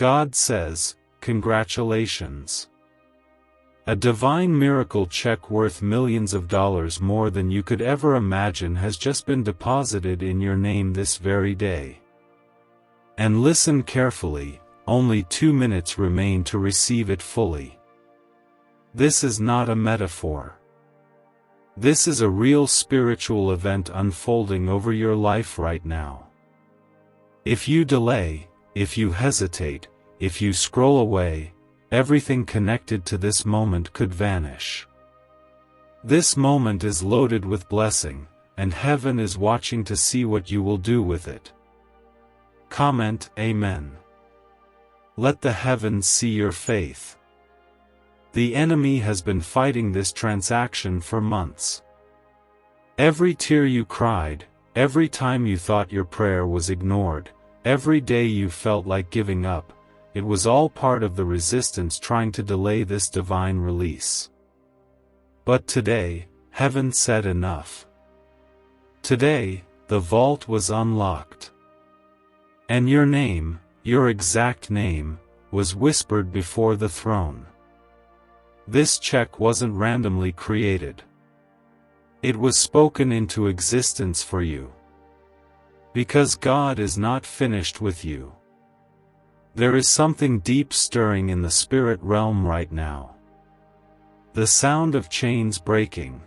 God says, "Congratulations." A divine miracle check worth millions of dollars more than you could ever imagine has just been deposited in your name this very day. And listen carefully, only 2 minutes remain to receive it fully. This is not a metaphor. This is a real spiritual event unfolding over your life right now. If you delay, if you hesitate, if you scroll away, everything connected to this moment could vanish. This moment is loaded with blessing, and heaven is watching to see what you will do with it. Comment Amen. Let the heavens see your faith. The enemy has been fighting this transaction for months. Every tear you cried, every time you thought your prayer was ignored, every day you felt like giving up, it was all part of the resistance trying to delay this divine release. But today, heaven said enough. Today, the vault was unlocked. And your name, your exact name, was whispered before the throne. This check wasn't randomly created. It was spoken into existence for you. Because God is not finished with you. There is something deep stirring in the spirit realm right now. The sound of chains breaking.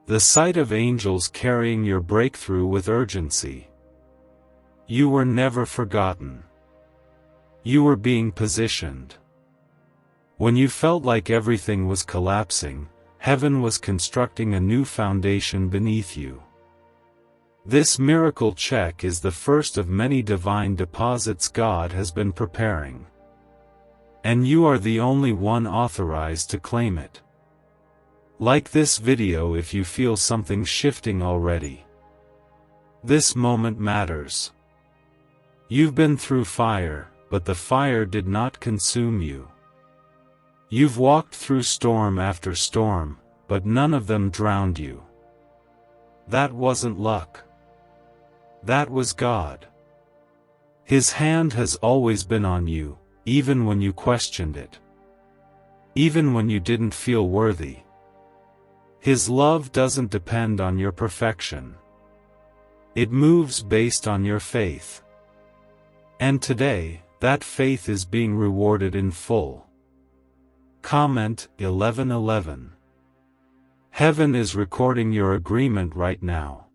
The sight of angels carrying your breakthrough with urgency. You were never forgotten. You were being positioned. When you felt like everything was collapsing, heaven was constructing a new foundation beneath you. This miracle check is the first of many divine deposits God has been preparing. And you are the only one authorized to claim it. Like this video if you feel something shifting already. This moment matters. You've been through fire, but the fire did not consume you. You've walked through storm after storm, but none of them drowned you. That wasn't luck. That was God. His hand has always been on you, even when you questioned it. Even when you didn't feel worthy. His love doesn't depend on your perfection. It moves based on your faith. And today, that faith is being rewarded in full. Comment 11:11. Heaven is recording your agreement right now.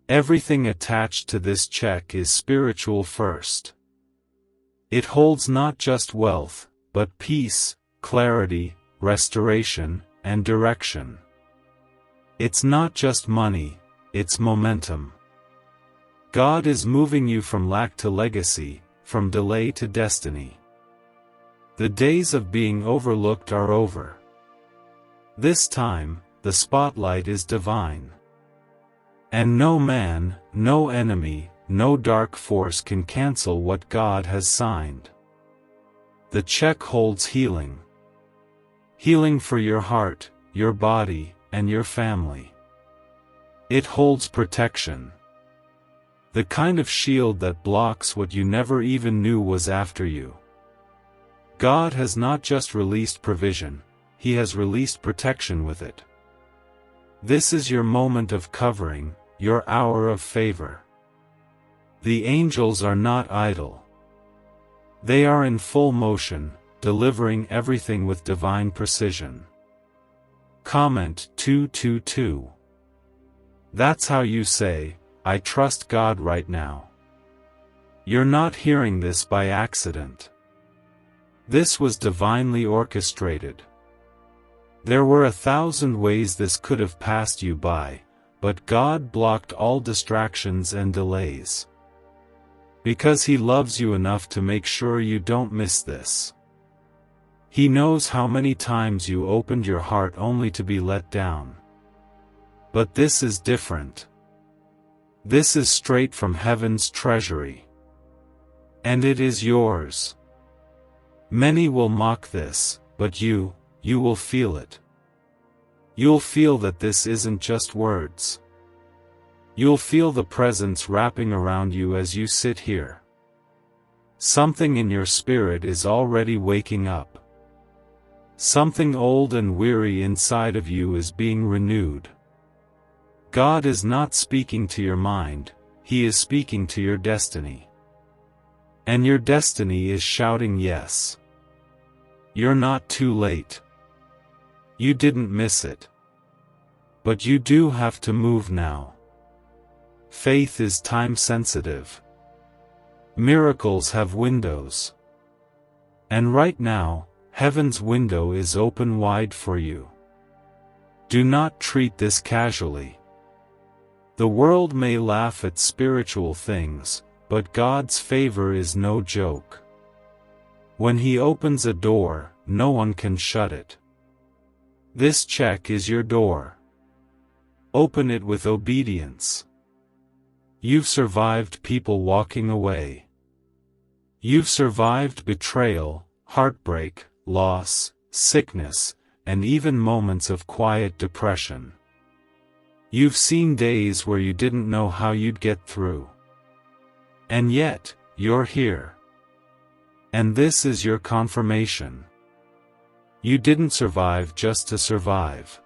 Everything attached to this check is spiritual first. It holds not just wealth, but peace, clarity, restoration, and direction. It's not just money, it's momentum. God is moving you from lack to legacy, from delay to destiny. The days of being overlooked are over. This time, the spotlight is divine. And no man, no enemy, no dark force can cancel what God has signed. The check holds healing. Healing for your heart, your body, and your family. It holds protection. The kind of shield that blocks what you never even knew was after you. God has not just released provision, He has released protection with it. This is your moment of covering, your hour of favor. The angels are not idle. They are in full motion, delivering everything with divine precision. Comment 222. That's how you say, I trust God right now. You're not hearing this by accident. This was divinely orchestrated. There were 1,000 ways this could have passed you by, but God blocked all distractions and delays. Because He loves you enough to make sure you don't miss this. He knows how many times you opened your heart only to be let down. But this is different. This is straight from heaven's treasury. And it is yours. Many will mock this, but you will feel it. You'll feel that this isn't just words. You'll feel the presence wrapping around you as you sit here. Something in your spirit is already waking up. Something old and weary inside of you is being renewed. God is not speaking to your mind, He is speaking to your destiny. And your destiny is shouting yes. You're not too late. You didn't miss it. But you do have to move now. Faith is time-sensitive. Miracles have windows. And right now, heaven's window is open wide for you. Do not treat this casually. The world may laugh at spiritual things, but God's favor is no joke. When He opens a door, no one can shut it. This check is your door. Open it with obedience. You've survived people walking away. You've survived betrayal, heartbreak, loss, sickness, and even moments of quiet depression. You've seen days where you didn't know how you'd get through. And yet, you're here. And this is your confirmation. You didn't survive just to survive.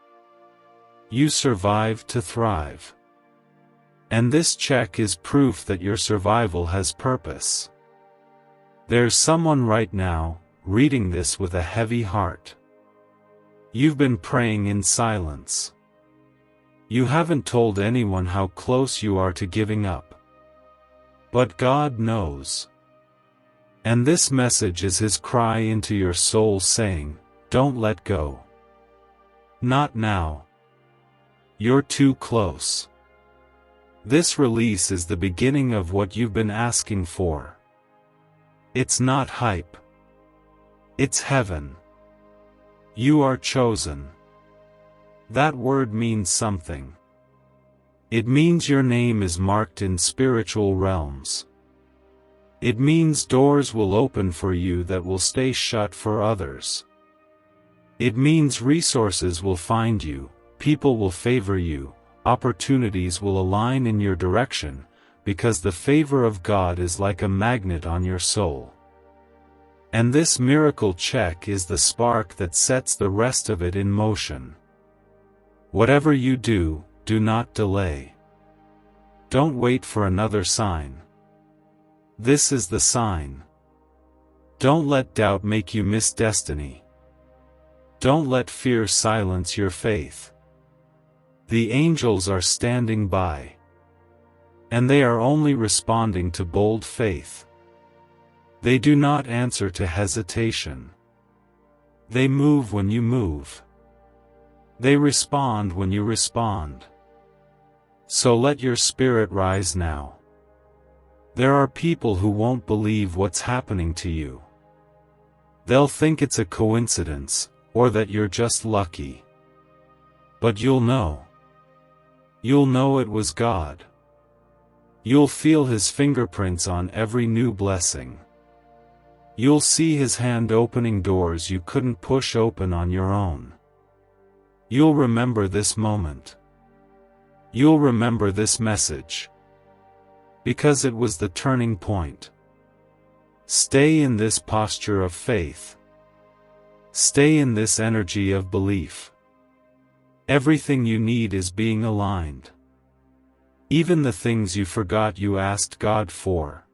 You survived to thrive. And this check is proof that your survival has purpose. There's someone right now, reading this with a heavy heart. You've been praying in silence. You haven't told anyone how close you are to giving up. But God knows. And this message is His cry into your soul saying, don't let go. Not now. You're too close. This release is the beginning of what you've been asking for. It's not hype. It's heaven. You are chosen. That word means something. It means your name is marked in spiritual realms. It means doors will open for you that will stay shut for others. It means resources will find you, people will favor you, opportunities will align in your direction, because the favor of God is like a magnet on your soul. And this miracle check is the spark that sets the rest of it in motion. Whatever you do, do not delay. Don't wait for another sign. This is the sign. Don't let doubt make you miss destiny. Don't let fear silence your faith. The angels are standing by. And they are only responding to bold faith. They do not answer to hesitation. They move when you move. They respond when you respond. So let your spirit rise now. There are people who won't believe what's happening to you. They'll think it's a coincidence, or that you're just lucky. But you'll know. You'll know it was God. You'll feel His fingerprints on every new blessing. You'll see His hand opening doors you couldn't push open on your own. You'll remember this moment. You'll remember this message. Because it was the turning point. Stay in this posture of faith. Stay in this energy of belief. Everything you need is being aligned. Even the things you forgot you asked God for.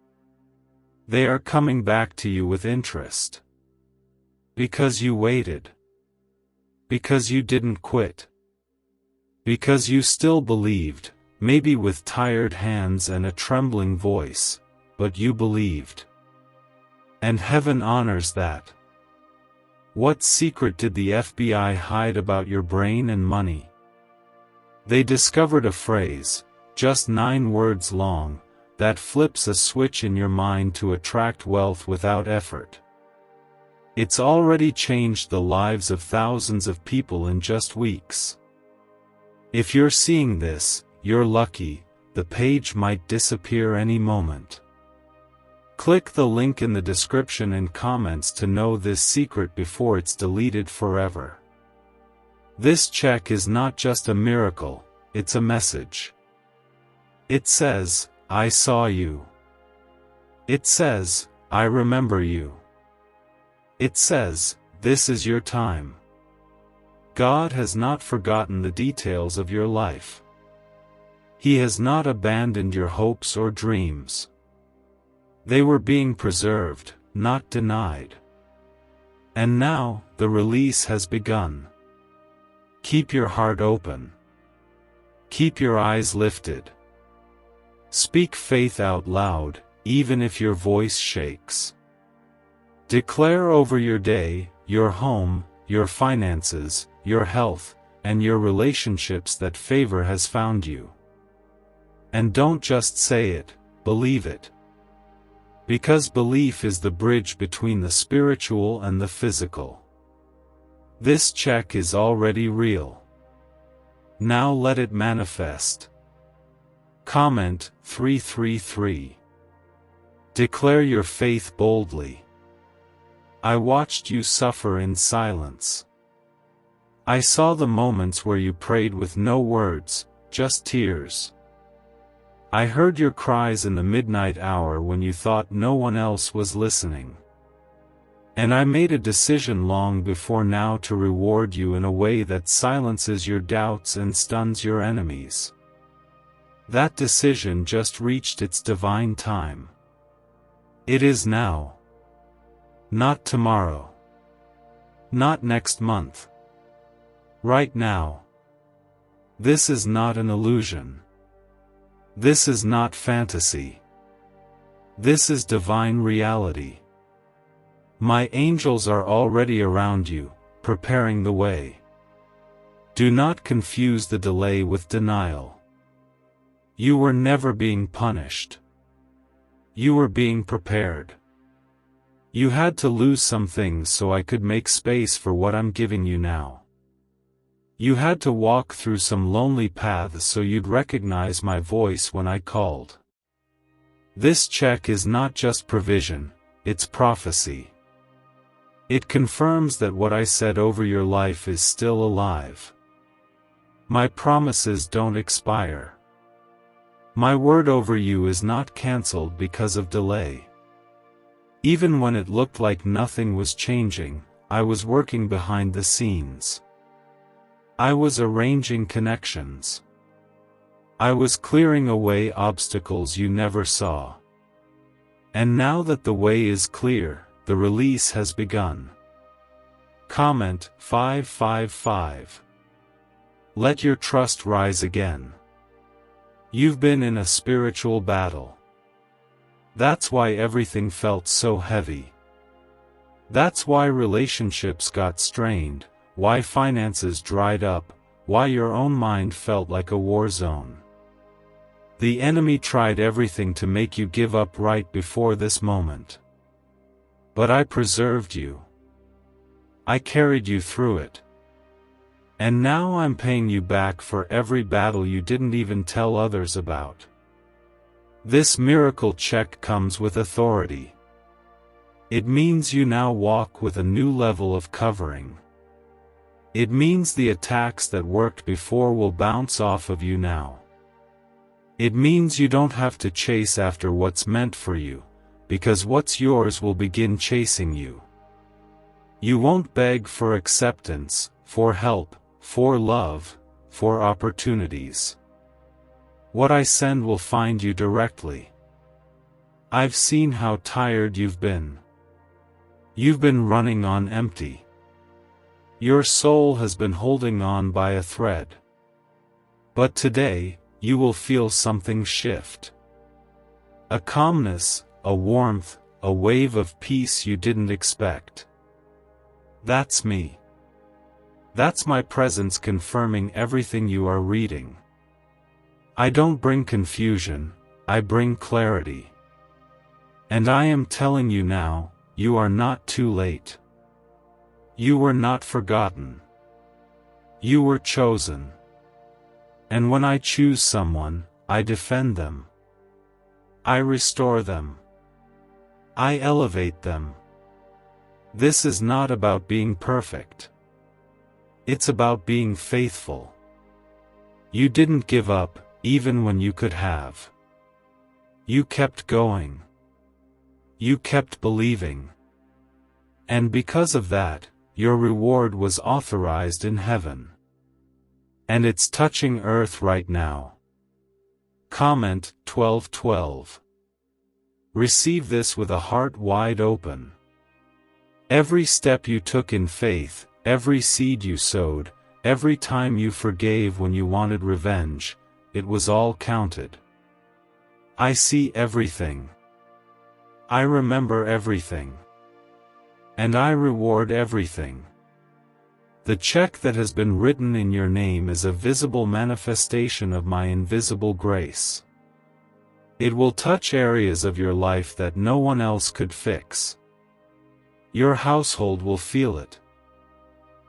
They are coming back to you with interest. Because you waited. Because you didn't quit. Because you still believed, maybe with tired hands and a trembling voice, but you believed. And heaven honors that. What secret did the FBI hide about your brain and money? They discovered a phrase, just 9 words long, that flips a switch in your mind to attract wealth without effort. It's already changed the lives of thousands of people in just weeks. If you're seeing this, you're lucky, the page might disappear any moment. Click the link in the description and comments to know this secret before it's deleted forever. This check is not just a miracle, it's a message. It says, I saw you. It says, I remember you. It says, this is your time. God has not forgotten the details of your life. He has not abandoned your hopes or dreams. They were being preserved, not denied. And now, the release has begun. Keep your heart open. Keep your eyes lifted. Speak faith out loud, even if your voice shakes. Declare over your day, your home, your finances, your health, and your relationships that favor has found you. And don't just say it, believe it. Because belief is the bridge between the spiritual and the physical. This check is already real. Now let it manifest. Comment 333. Declare your faith boldly. I watched you suffer in silence. I saw the moments where you prayed with no words, just tears. I heard your cries in the midnight hour when you thought no one else was listening. And I made a decision long before now to reward you in a way that silences your doubts and stuns your enemies. That decision just reached its divine time. It is now. Not tomorrow. Not next month. Right now. This is not an illusion. This is not fantasy. This is divine reality. My angels are already around you, preparing the way. Do not confuse the delay with denial. You were never being punished. You were being prepared. You had to lose some things so I could make space for what I'm giving you now. You had to walk through some lonely paths so you'd recognize my voice when I called. This check is not just provision, it's prophecy. It confirms that what I said over your life is still alive. My promises don't expire. My word over you is not cancelled because of delay. Even when it looked like nothing was changing, I was working behind the scenes. I was arranging connections. I was clearing away obstacles you never saw. And now that the way is clear, the release has begun. Comment 555. Let your trust rise again. You've been in a spiritual battle. That's why everything felt so heavy. That's why relationships got strained, why finances dried up, why your own mind felt like a war zone. The enemy tried everything to make you give up right before this moment. But I preserved you. I carried you through it. And now I'm paying you back for every battle you didn't even tell others about. This miracle check comes with authority. It means you now walk with a new level of covering. It means the attacks that worked before will bounce off of you now. It means you don't have to chase after what's meant for you, because what's yours will begin chasing you. You won't beg for acceptance, for help, for love, for opportunities. What I send will find you directly. I've seen how tired you've been. You've been running on empty. Your soul has been holding on by a thread. But today, you will feel something shift. A calmness, a warmth, a wave of peace you didn't expect. That's me. That's my presence confirming everything you are reading. I don't bring confusion, I bring clarity. And I am telling you now, you are not too late. You were not forgotten. You were chosen. And when I choose someone, I defend them. I restore them. I elevate them. This is not about being perfect. It's about being faithful. You didn't give up, even when you could have. You kept going. You kept believing. And because of that, your reward was authorized in heaven. And it's touching earth right now. Comment 12:12. Receive this with a heart wide open. Every step you took in faith, every seed you sowed, every time you forgave when you wanted revenge, it was all counted. I see everything. I remember everything. And I reward everything. The check that has been written in your name is a visible manifestation of my invisible grace. It will touch areas of your life that no one else could fix. Your household will feel it.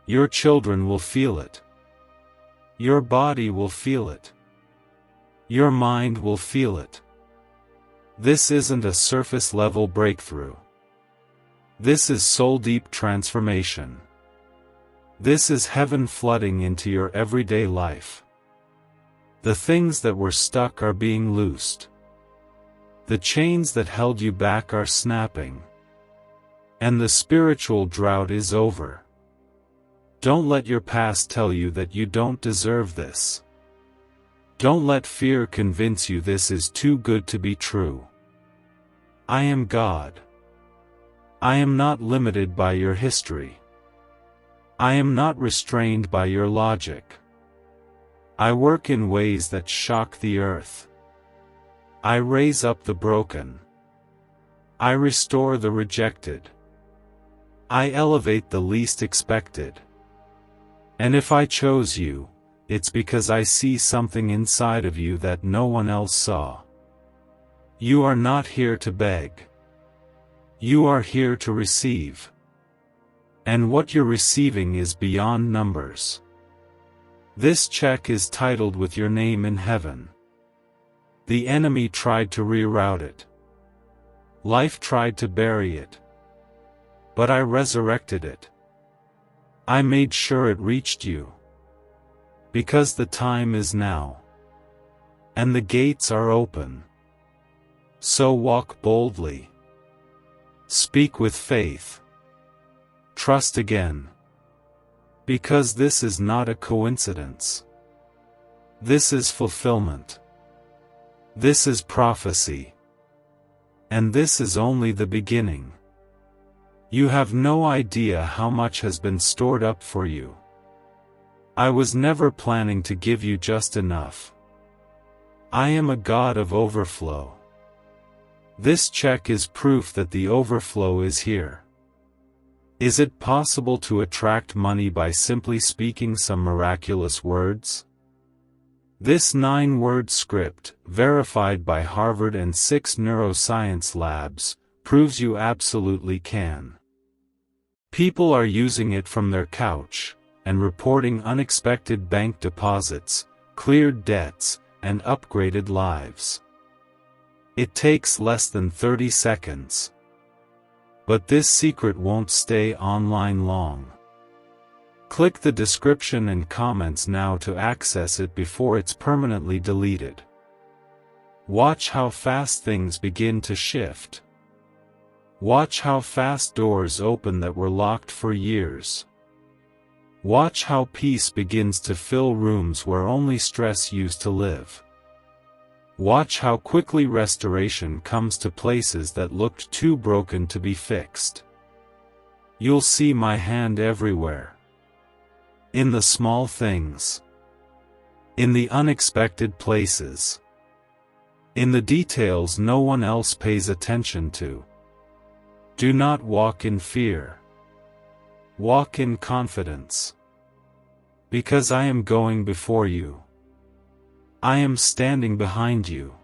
Your children will feel it. Your body will feel it. Your mind will feel it. This isn't a surface-level breakthrough. This is soul-deep transformation. This is heaven flooding into your everyday life. The things that were stuck are being loosed. The chains that held you back are snapping. And the spiritual drought is over. Don't let your past tell you that you don't deserve this. Don't let fear convince you this is too good to be true. I am God. I am not limited by your history. I am not restrained by your logic. I work in ways that shock the earth. I raise up the broken. I restore the rejected. I elevate the least expected. And if I chose you, it's because I see something inside of you that no one else saw. You are not here to beg. You are here to receive. And what you're receiving is beyond numbers. This check is titled with your name in heaven. The enemy tried to reroute it. Life tried to bury it. But I resurrected it. I made sure it reached you. Because the time is now. And the gates are open. So walk boldly. Speak with faith. Trust again. Because this is not a coincidence. This is fulfillment. This is prophecy. And this is only the beginning. You have no idea how much has been stored up for you. I was never planning to give you just enough. I am a God of overflow. This check is proof that the overflow is here. Is it possible to attract money by simply speaking some miraculous words? This 9-word script, verified by Harvard and 6 neuroscience labs, proves you absolutely can. People are using it from their couch, and reporting unexpected bank deposits, cleared debts, and upgraded lives. It takes less than 30 seconds. But this secret won't stay online long. Click the description and comments now to access it before it's permanently deleted. Watch how fast things begin to shift. Watch how fast doors open that were locked for years. Watch how peace begins to fill rooms where only stress used to live. Watch how quickly restoration comes to places that looked too broken to be fixed. You'll see my hand everywhere. In the small things. In the unexpected places. In the details no one else pays attention to. Do not walk in fear. Walk in confidence. Because I am going before you. I am standing behind you.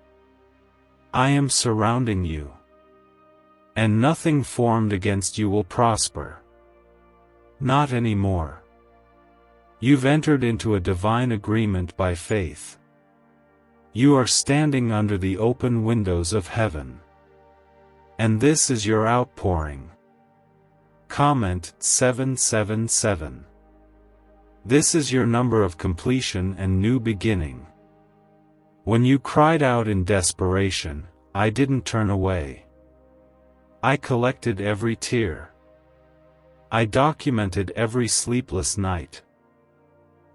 I am surrounding you. And nothing formed against you will prosper. Not anymore. You've entered into a divine agreement by faith. You are standing under the open windows of heaven. And this is your outpouring. Comment 777. This is your number of completion and new beginning. When you cried out in desperation, I didn't turn away. I collected every tear. I documented every sleepless night.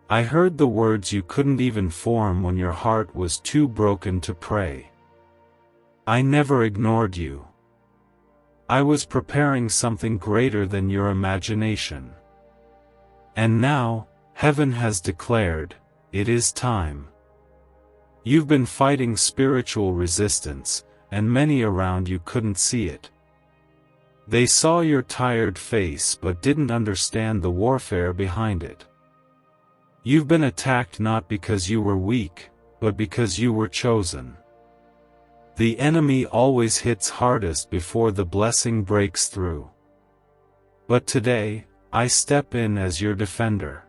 I heard the words you couldn't even form when your heart was too broken to pray. I never ignored you. I was preparing something greater than your imagination. And now, heaven has declared, it is time. You've been fighting spiritual resistance, and many around you couldn't see it. They saw your tired face but didn't understand the warfare behind it. You've been attacked not because you were weak, but because you were chosen. The enemy always hits hardest before the blessing breaks through. But today, I step in as your defender.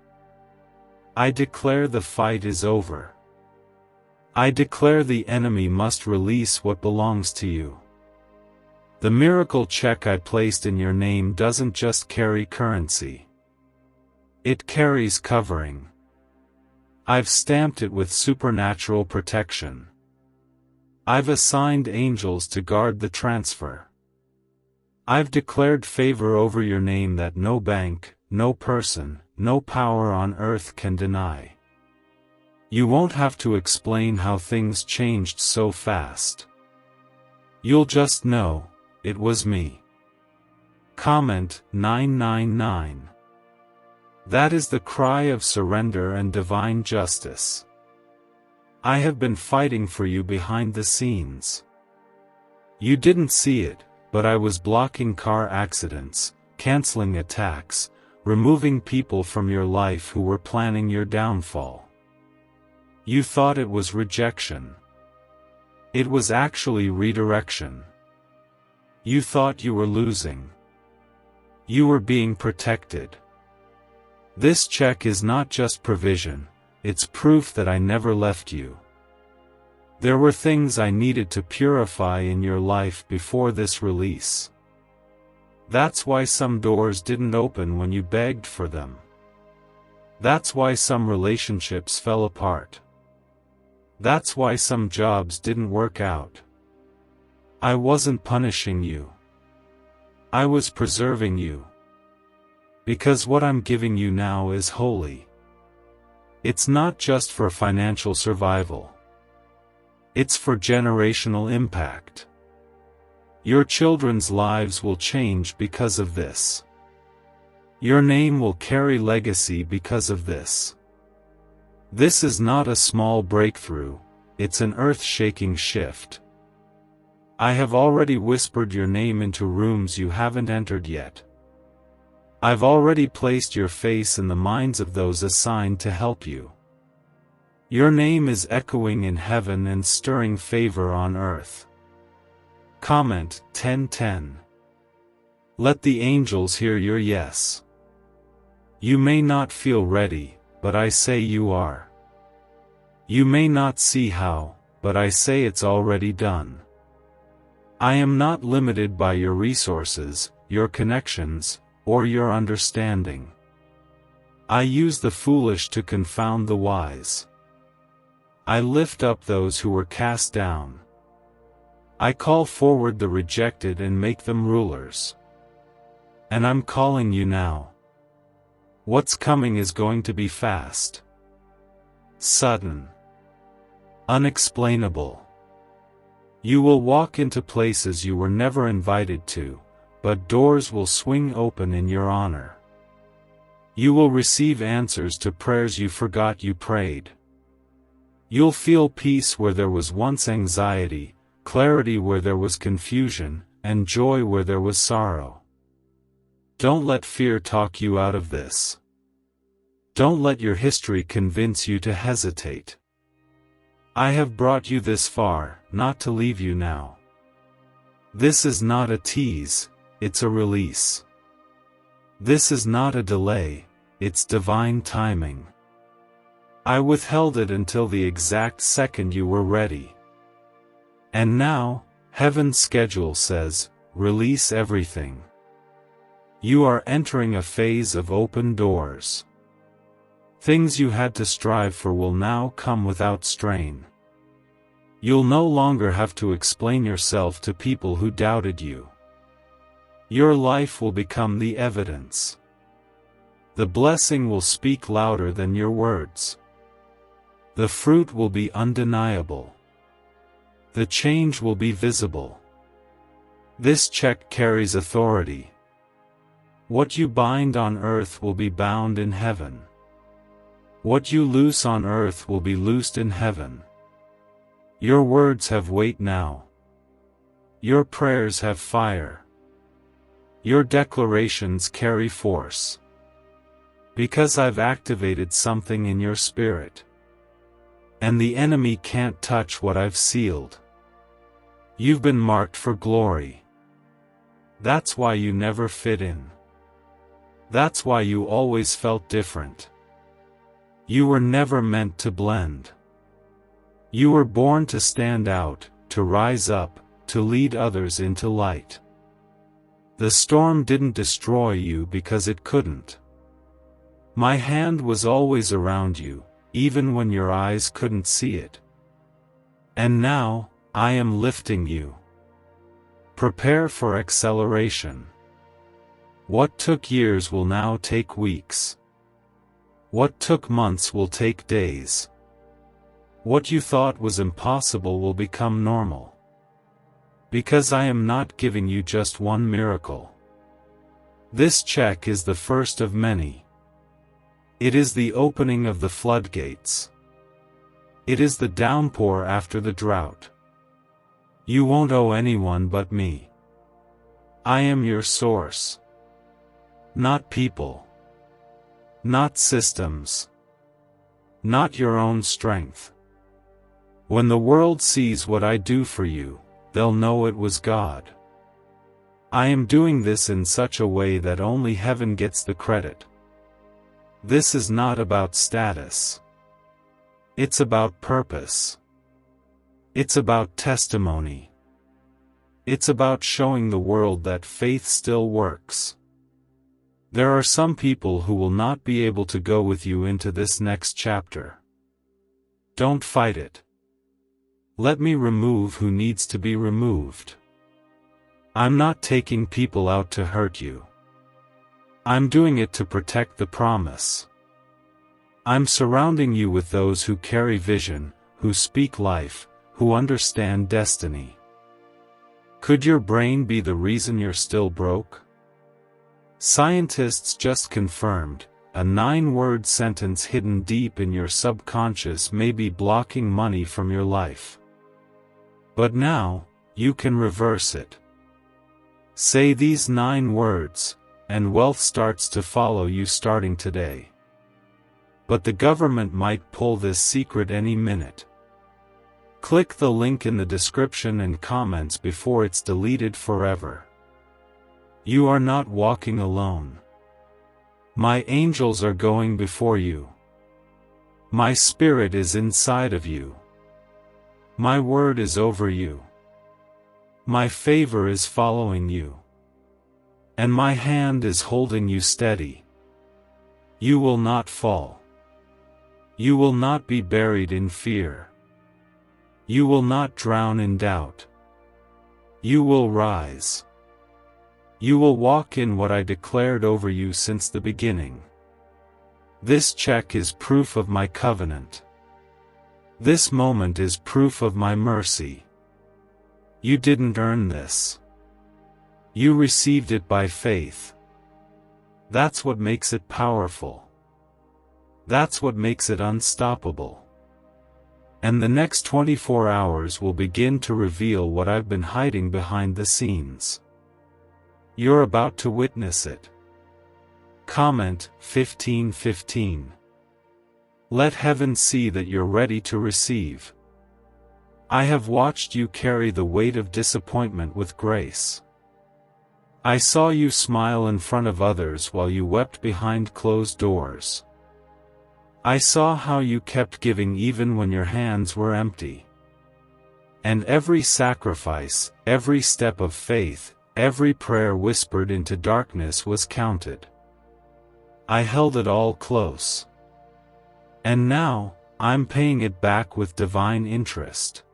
I declare the fight is over. I declare the enemy must release what belongs to you. The miracle check I placed in your name doesn't just carry currency. It carries covering. I've stamped it with supernatural protection. I've assigned angels to guard the transfer. I've declared favor over your name that no bank, no person, no power on earth can deny. You won't have to explain how things changed so fast. You'll just know, it was me. Comment 999. That is the cry of surrender and divine justice. I have been fighting for you behind the scenes. You didn't see it, but I was blocking car accidents, canceling attacks, removing people from your life who were planning your downfall. You thought it was rejection. It was actually redirection. You thought you were losing. You were being protected. This check is not just provision, it's proof that I never left you. There were things I needed to purify in your life before this release. That's why some doors didn't open when you begged for them. That's why some relationships fell apart. That's why some jobs didn't work out. I wasn't punishing you. I was preserving you. Because what I'm giving you now is holy. It's not just for financial survival. It's for generational impact. Your children's lives will change because of this. Your name will carry legacy because of this. This is not a small breakthrough, it's an earth-shaking shift. I have already whispered your name into rooms you haven't entered yet. I've already placed your face in the minds of those assigned to help you. Your name is echoing in heaven and stirring favor on earth. Comment 1010. Let the angels hear your yes. You may not feel ready, but I say you are. You may not see how, but I say it's already done. I am not limited by your resources, your connections, or your understanding. I use the foolish to confound the wise. I lift up those who were cast down. I call forward the rejected and make them rulers. And I'm calling you now. What's coming is going to be fast. Sudden. Unexplainable. You will walk into places you were never invited to, but doors will swing open in your honor. You will receive answers to prayers you forgot you prayed. You'll feel peace where there was once anxiety, clarity where there was confusion, and joy where there was sorrow. Don't let fear talk you out of this. Don't let your history convince you to hesitate. I have brought you this far, not to leave you now. This is not a tease, it's a release. This is not a delay, it's divine timing. I withheld it until the exact second you were ready. And now, heaven's schedule says, release everything. You are entering a phase of open doors. Things you had to strive for will now come without strain. You'll no longer have to explain yourself to people who doubted you. Your life will become the evidence. The blessing will speak louder than your words. The fruit will be undeniable. The change will be visible. This check carries authority. What you bind on earth will be bound in heaven. What you loose on earth will be loosed in heaven. Your words have weight now. Your prayers have fire. Your declarations carry force. Because I've activated something in your spirit. And the enemy can't touch what I've sealed. You've been marked for glory. That's why you never fit in. That's why you always felt different. You were never meant to blend. You were born to stand out, to rise up, to lead others into light. The storm didn't destroy you because it couldn't. My hand was always around you, even when your eyes couldn't see it. And now, I am lifting you. Prepare for acceleration. What took years will now take weeks. What took months will take days. What you thought was impossible will become normal. Because I am not giving you just one miracle. This check is the first of many. It is the opening of the floodgates. It is the downpour after the drought. You won't owe anyone but me. I am your source. Not people. Not systems. Not your own strength. When the world sees what I do for you, they'll know it was God. I am doing this in such a way that only heaven gets the credit. This is not about status. It's about purpose. It's about testimony. It's about showing the world that faith still works. There are some people who will not be able to go with you into this next chapter. Don't fight it. Let me remove who needs to be removed. I'm not taking people out to hurt you. I'm doing it to protect the promise. I'm surrounding you with those who carry vision, who speak life, who understand destiny. Could your brain be the reason you're still broke? Scientists just confirmed, a 9-word sentence hidden deep in your subconscious may be blocking money from your life. But now, you can reverse it. Say these 9 words, and wealth starts to follow you starting today. But the government might pull this secret any minute. Click the link in the description and comments before it's deleted forever. You are not walking alone. My angels are going before you. My spirit is inside of you. My word is over you. My favor is following you. And my hand is holding you steady. You will not fall. You will not be buried in fear. You will not drown in doubt. You will rise. You will walk in what I declared over you since the beginning. This check is proof of my covenant. This moment is proof of my mercy. You didn't earn this. You received it by faith. That's what makes it powerful. That's what makes it unstoppable. And the next 24 hours will begin to reveal what I've been hiding behind the scenes. You're about to witness it. Comment 1515. Let heaven see that you're ready to receive. I have watched you carry the weight of disappointment with grace. I saw you smile in front of others while you wept behind closed doors. I saw how you kept giving even when your hands were empty. And every sacrifice, every step of faith, every prayer whispered into darkness was counted. I held it all close. And now, I'm paying it back with divine interest.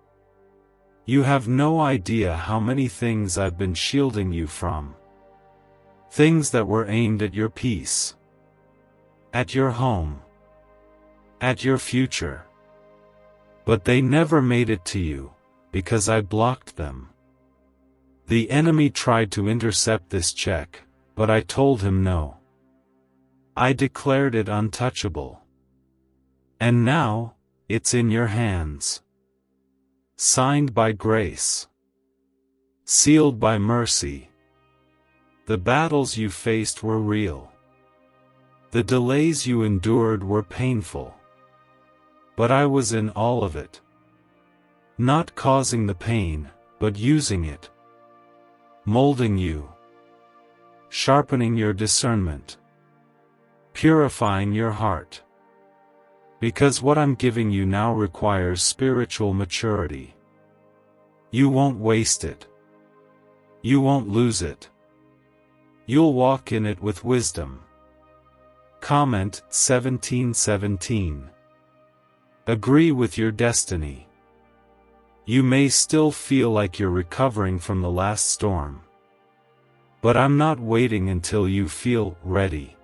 You have no idea how many things I've been shielding you from. Things that were aimed at your peace, at your home, at your future. But they never made it to you, because I blocked them. The enemy tried to intercept this check, but I told him no. I declared it untouchable. And now, it's in your hands. Signed by grace. Sealed by mercy. The battles you faced were real. The delays you endured were painful. But I was in all of it. Not causing the pain, but using it. Molding you. Sharpening your discernment. Purifying your heart. Because what I'm giving you now requires spiritual maturity. You won't waste it. You won't lose it. You'll walk in it with wisdom. Comment 1717. Agree with your destiny. You may still feel like you're recovering from the last storm. But I'm not waiting until you feel ready.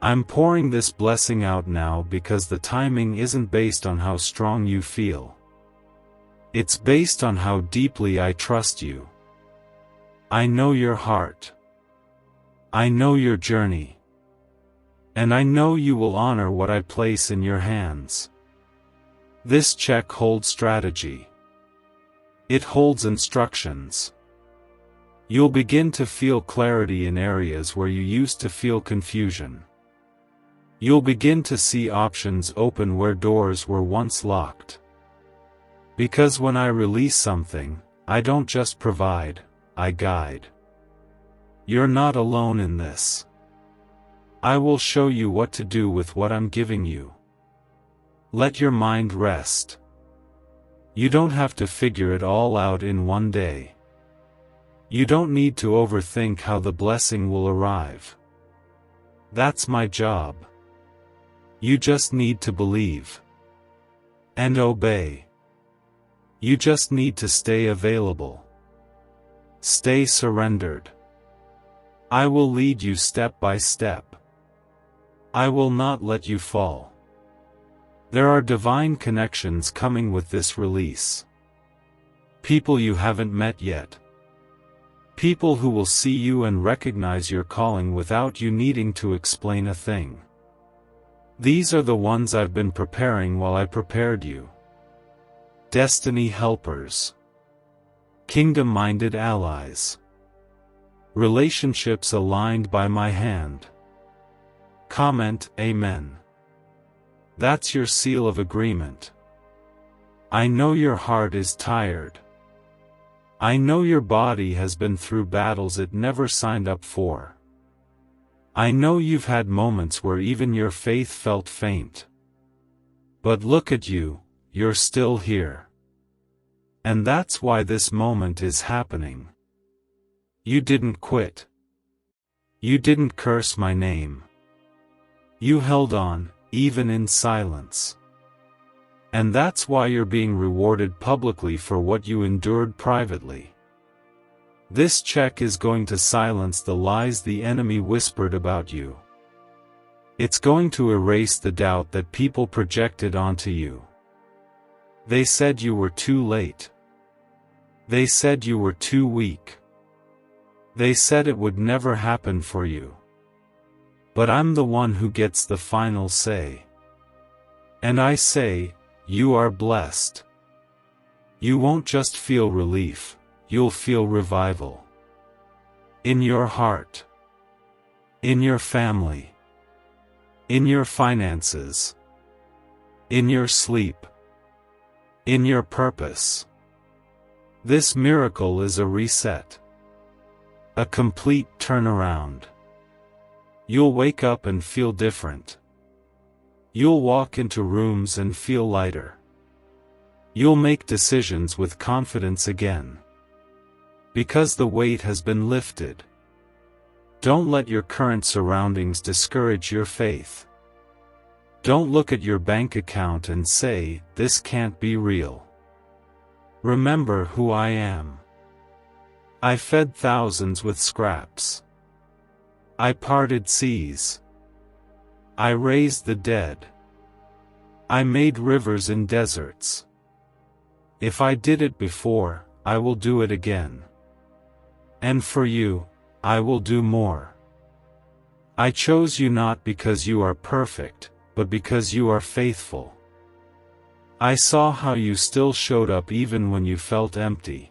I'm pouring this blessing out now because the timing isn't based on how strong you feel. It's based on how deeply I trust you. I know your heart. I know your journey. And I know you will honor what I place in your hands. This check holds strategy. It holds instructions. You'll begin to feel clarity in areas where you used to feel confusion. You'll begin to see options open where doors were once locked. Because when I release something, I don't just provide, I guide. You're not alone in this. I will show you what to do with what I'm giving you. Let your mind rest. You don't have to figure it all out in one day. You don't need to overthink how the blessing will arrive. That's my job. You just need to believe. And obey. You just need to stay available. Stay surrendered. I will lead you step by step. I will not let you fall. There are divine connections coming with this release. People you haven't met yet. People who will see you and recognize your calling without you needing to explain a thing. These are the ones I've been preparing while I prepared you. Destiny helpers. Kingdom-minded allies. Relationships aligned by my hand. Comment, Amen. That's your seal of agreement. I know your heart is tired. I know your body has been through battles it never signed up for. I know you've had moments where even your faith felt faint. But look at you, you're still here. And that's why this moment is happening. You didn't quit. You didn't curse my name. You held on, even in silence. And that's why you're being rewarded publicly for what you endured privately. This check is going to silence the lies the enemy whispered about you. It's going to erase the doubt that people projected onto you. They said you were too late. They said you were too weak. They said it would never happen for you. But I'm the one who gets the final say. And I say, you are blessed. You won't just feel relief, you'll feel revival. In your heart. In your family. In your finances. In your sleep. In your purpose. This miracle is a reset. A complete turnaround. You'll wake up and feel different. You'll walk into rooms and feel lighter. You'll make decisions with confidence again. Because the weight has been lifted. Don't let your current surroundings discourage your faith. Don't look at your bank account and say, this can't be real. Remember who I am. I fed thousands with scraps. I parted seas. I raised the dead. I made rivers in deserts. If I did it before, I will do it again. And for you, I will do more. I chose you not because you are perfect, but because you are faithful. I saw how you still showed up even when you felt empty.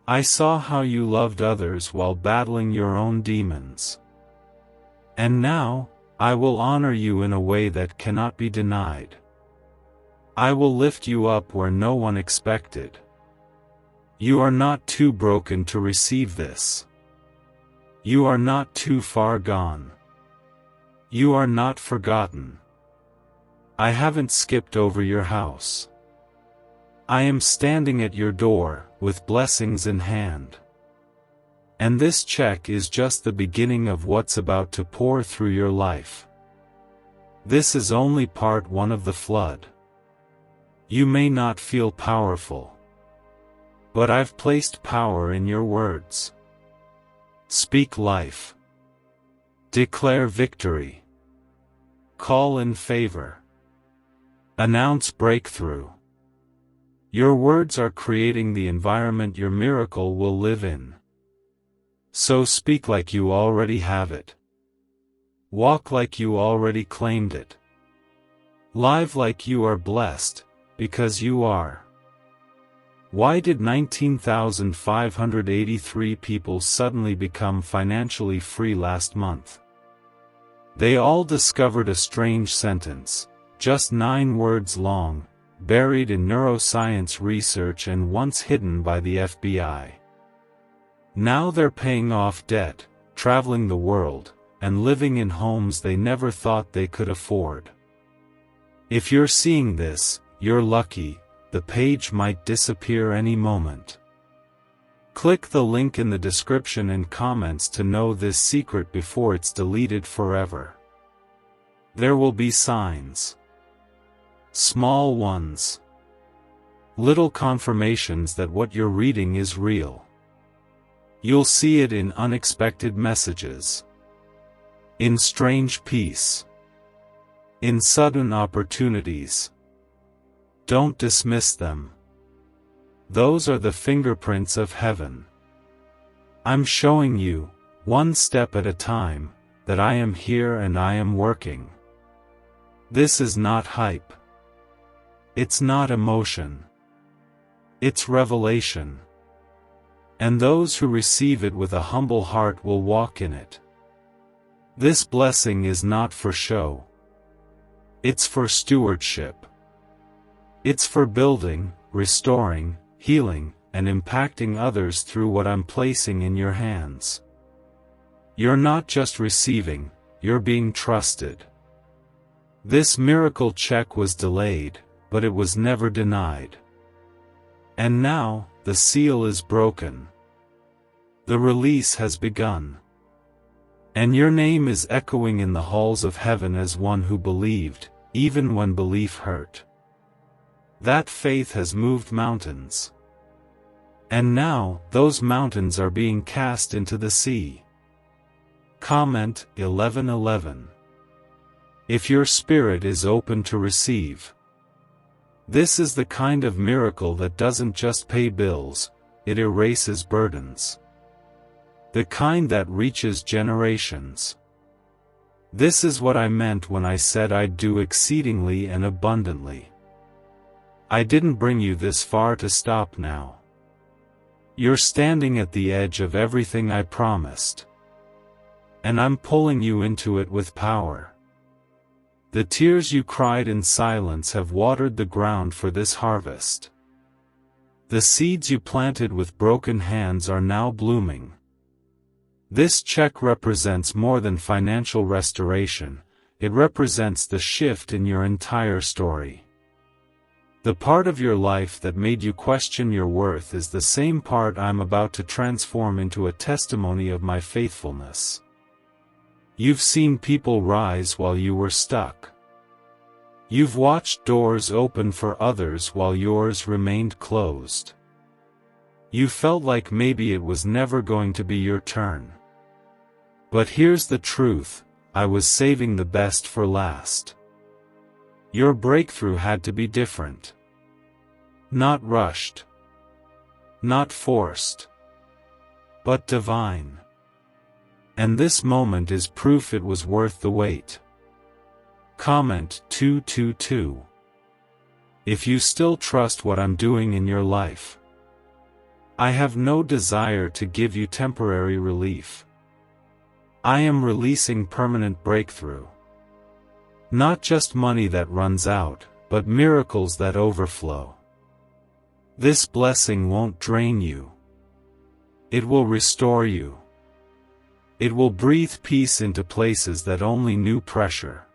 I saw how you loved others while battling your own demons. And now, I will honor you in a way that cannot be denied. I will lift you up where no one expected. You are not too broken to receive this. You are not too far gone. You are not forgotten. I haven't skipped over your house. I am standing at your door, with blessings in hand. And this check is just the beginning of what's about to pour through your life. This is only part one of the flood. You may not feel powerful. But I've placed power in your words. Speak life. Declare victory. Call in favor. Announce breakthrough. Your words are creating the environment your miracle will live in. So speak like you already have it. Walk like you already claimed it. Live like you are blessed, because you are. Why did 19,583 people suddenly become financially free last month? They all discovered a strange sentence, just 9 words long, buried in neuroscience research and once hidden by the FBI. Now they're paying off debt, traveling the world, and living in homes they never thought they could afford. If you're seeing this, you're lucky. The page might disappear any moment. Click the link in the description and comments to know this secret before it's deleted forever. There will be signs. Small ones. Little confirmations that what you're reading is real. You'll see it in unexpected messages. In strange peace. In sudden opportunities. Don't dismiss them. Those are the fingerprints of heaven. I'm showing you, one step at a time, that I am here and I am working. This is not hype. It's not emotion. It's revelation. And those who receive it with a humble heart will walk in it. This blessing is not for show. It's for stewardship. It's for building, restoring, healing, and impacting others through what I'm placing in your hands. You're not just receiving, you're being trusted. This miracle check was delayed, but it was never denied. And now, the seal is broken. The release has begun. And your name is echoing in the halls of heaven as one who believed, even when belief hurt. That faith has moved mountains. And now, those mountains are being cast into the sea. Comment 11:11. If your spirit is open to receive. This is the kind of miracle that doesn't just pay bills, it erases burdens. The kind that reaches generations. This is what I meant when I said I'd do exceedingly and abundantly. I didn't bring you this far to stop now. You're standing at the edge of everything I promised. And I'm pulling you into it with power. The tears you cried in silence have watered the ground for this harvest. The seeds you planted with broken hands are now blooming. This check represents more than financial restoration, it represents the shift in your entire story. The part of your life that made you question your worth is the same part I'm about to transform into a testimony of my faithfulness. You've seen people rise while you were stuck. You've watched doors open for others while yours remained closed. You felt like maybe it was never going to be your turn. But here's the truth, I was saving the best for last. Your breakthrough had to be different. Not rushed. Not forced. But divine. And this moment is proof it was worth the wait. Comment 222. If you still trust what I'm doing in your life. I have no desire to give you temporary relief. I am releasing permanent breakthrough. Not just money that runs out, but miracles that overflow. This blessing won't drain you. It will restore you. It will breathe peace into places that only knew pressure.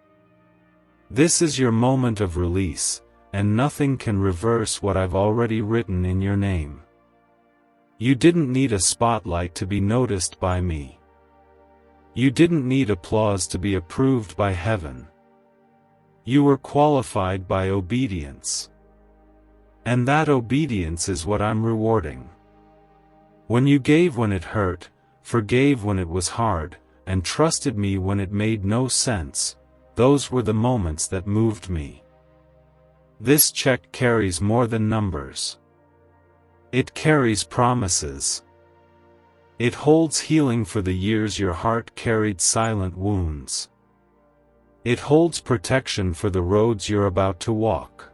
This is your moment of release, and nothing can reverse what I've already written in your name. You didn't need a spotlight to be noticed by me. You didn't need applause to be approved by heaven. You were qualified by obedience. And that obedience is what I'm rewarding. When you gave when it hurt, forgave when it was hard, and trusted me when it made no sense, those were the moments that moved me. This check carries more than numbers. It carries promises. It holds healing for the years your heart carried silent wounds. It holds protection for the roads you're about to walk.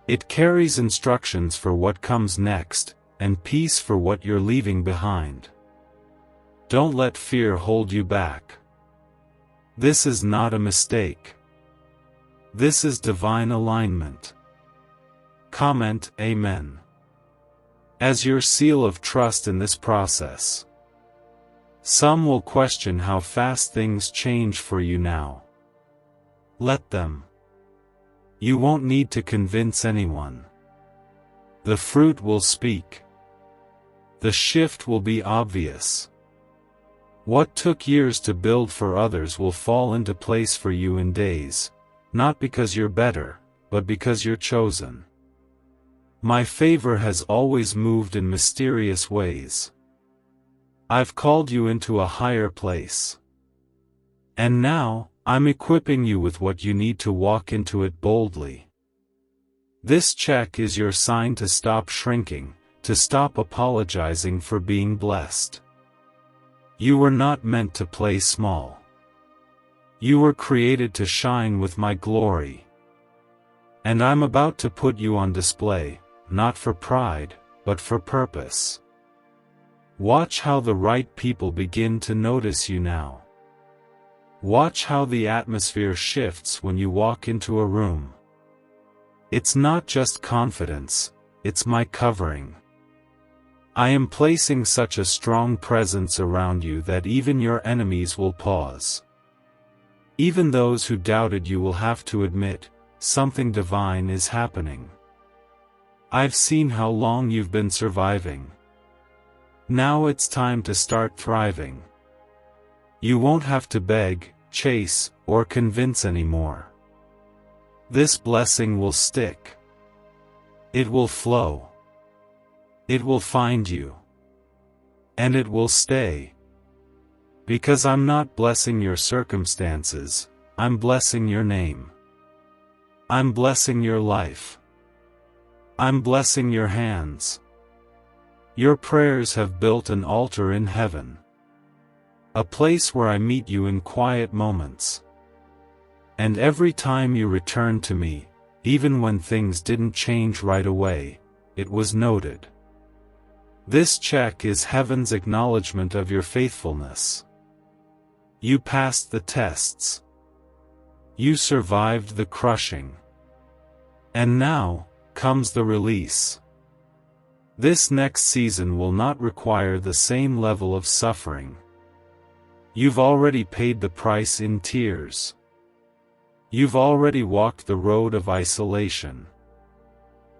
It carries instructions for what comes next, and peace for what you're leaving behind. Don't let fear hold you back. This is not a mistake. This is divine alignment. Comment Amen. As your seal of trust in this process. Some will question how fast things change for you now. Let them. You won't need to convince anyone. The fruit will speak. The shift will be obvious. What took years to build for others will fall into place for you in days, not because you're better, but because you're chosen. My favor has always moved in mysterious ways. I've called you into a higher place. And now, I'm equipping you with what you need to walk into it boldly. This check is your sign to stop shrinking, to stop apologizing for being blessed. You were not meant to play small. You were created to shine with my glory. And I'm about to put you on display, not for pride, but for purpose. Watch how the right people begin to notice you now. Watch how the atmosphere shifts when you walk into a room. It's not just confidence, it's my covering. I am placing such a strong presence around you that even your enemies will pause. Even those who doubted you will have to admit, something divine is happening. I've seen how long you've been surviving. Now it's time to start thriving. You won't have to beg, chase, or convince anymore. This blessing will stick. It will flow. It will find you. And it will stay. Because I'm not blessing your circumstances, I'm blessing your name. I'm blessing your life. I'm blessing your hands. Your prayers have built an altar in heaven. A place where I meet you in quiet moments. And every time you return to me, even when things didn't change right away, it was noted. This check is heaven's acknowledgement of your faithfulness. You passed the tests. You survived the crushing. And now, comes the release. This next season will not require the same level of suffering. You've already paid the price in tears. You've already walked the road of isolation.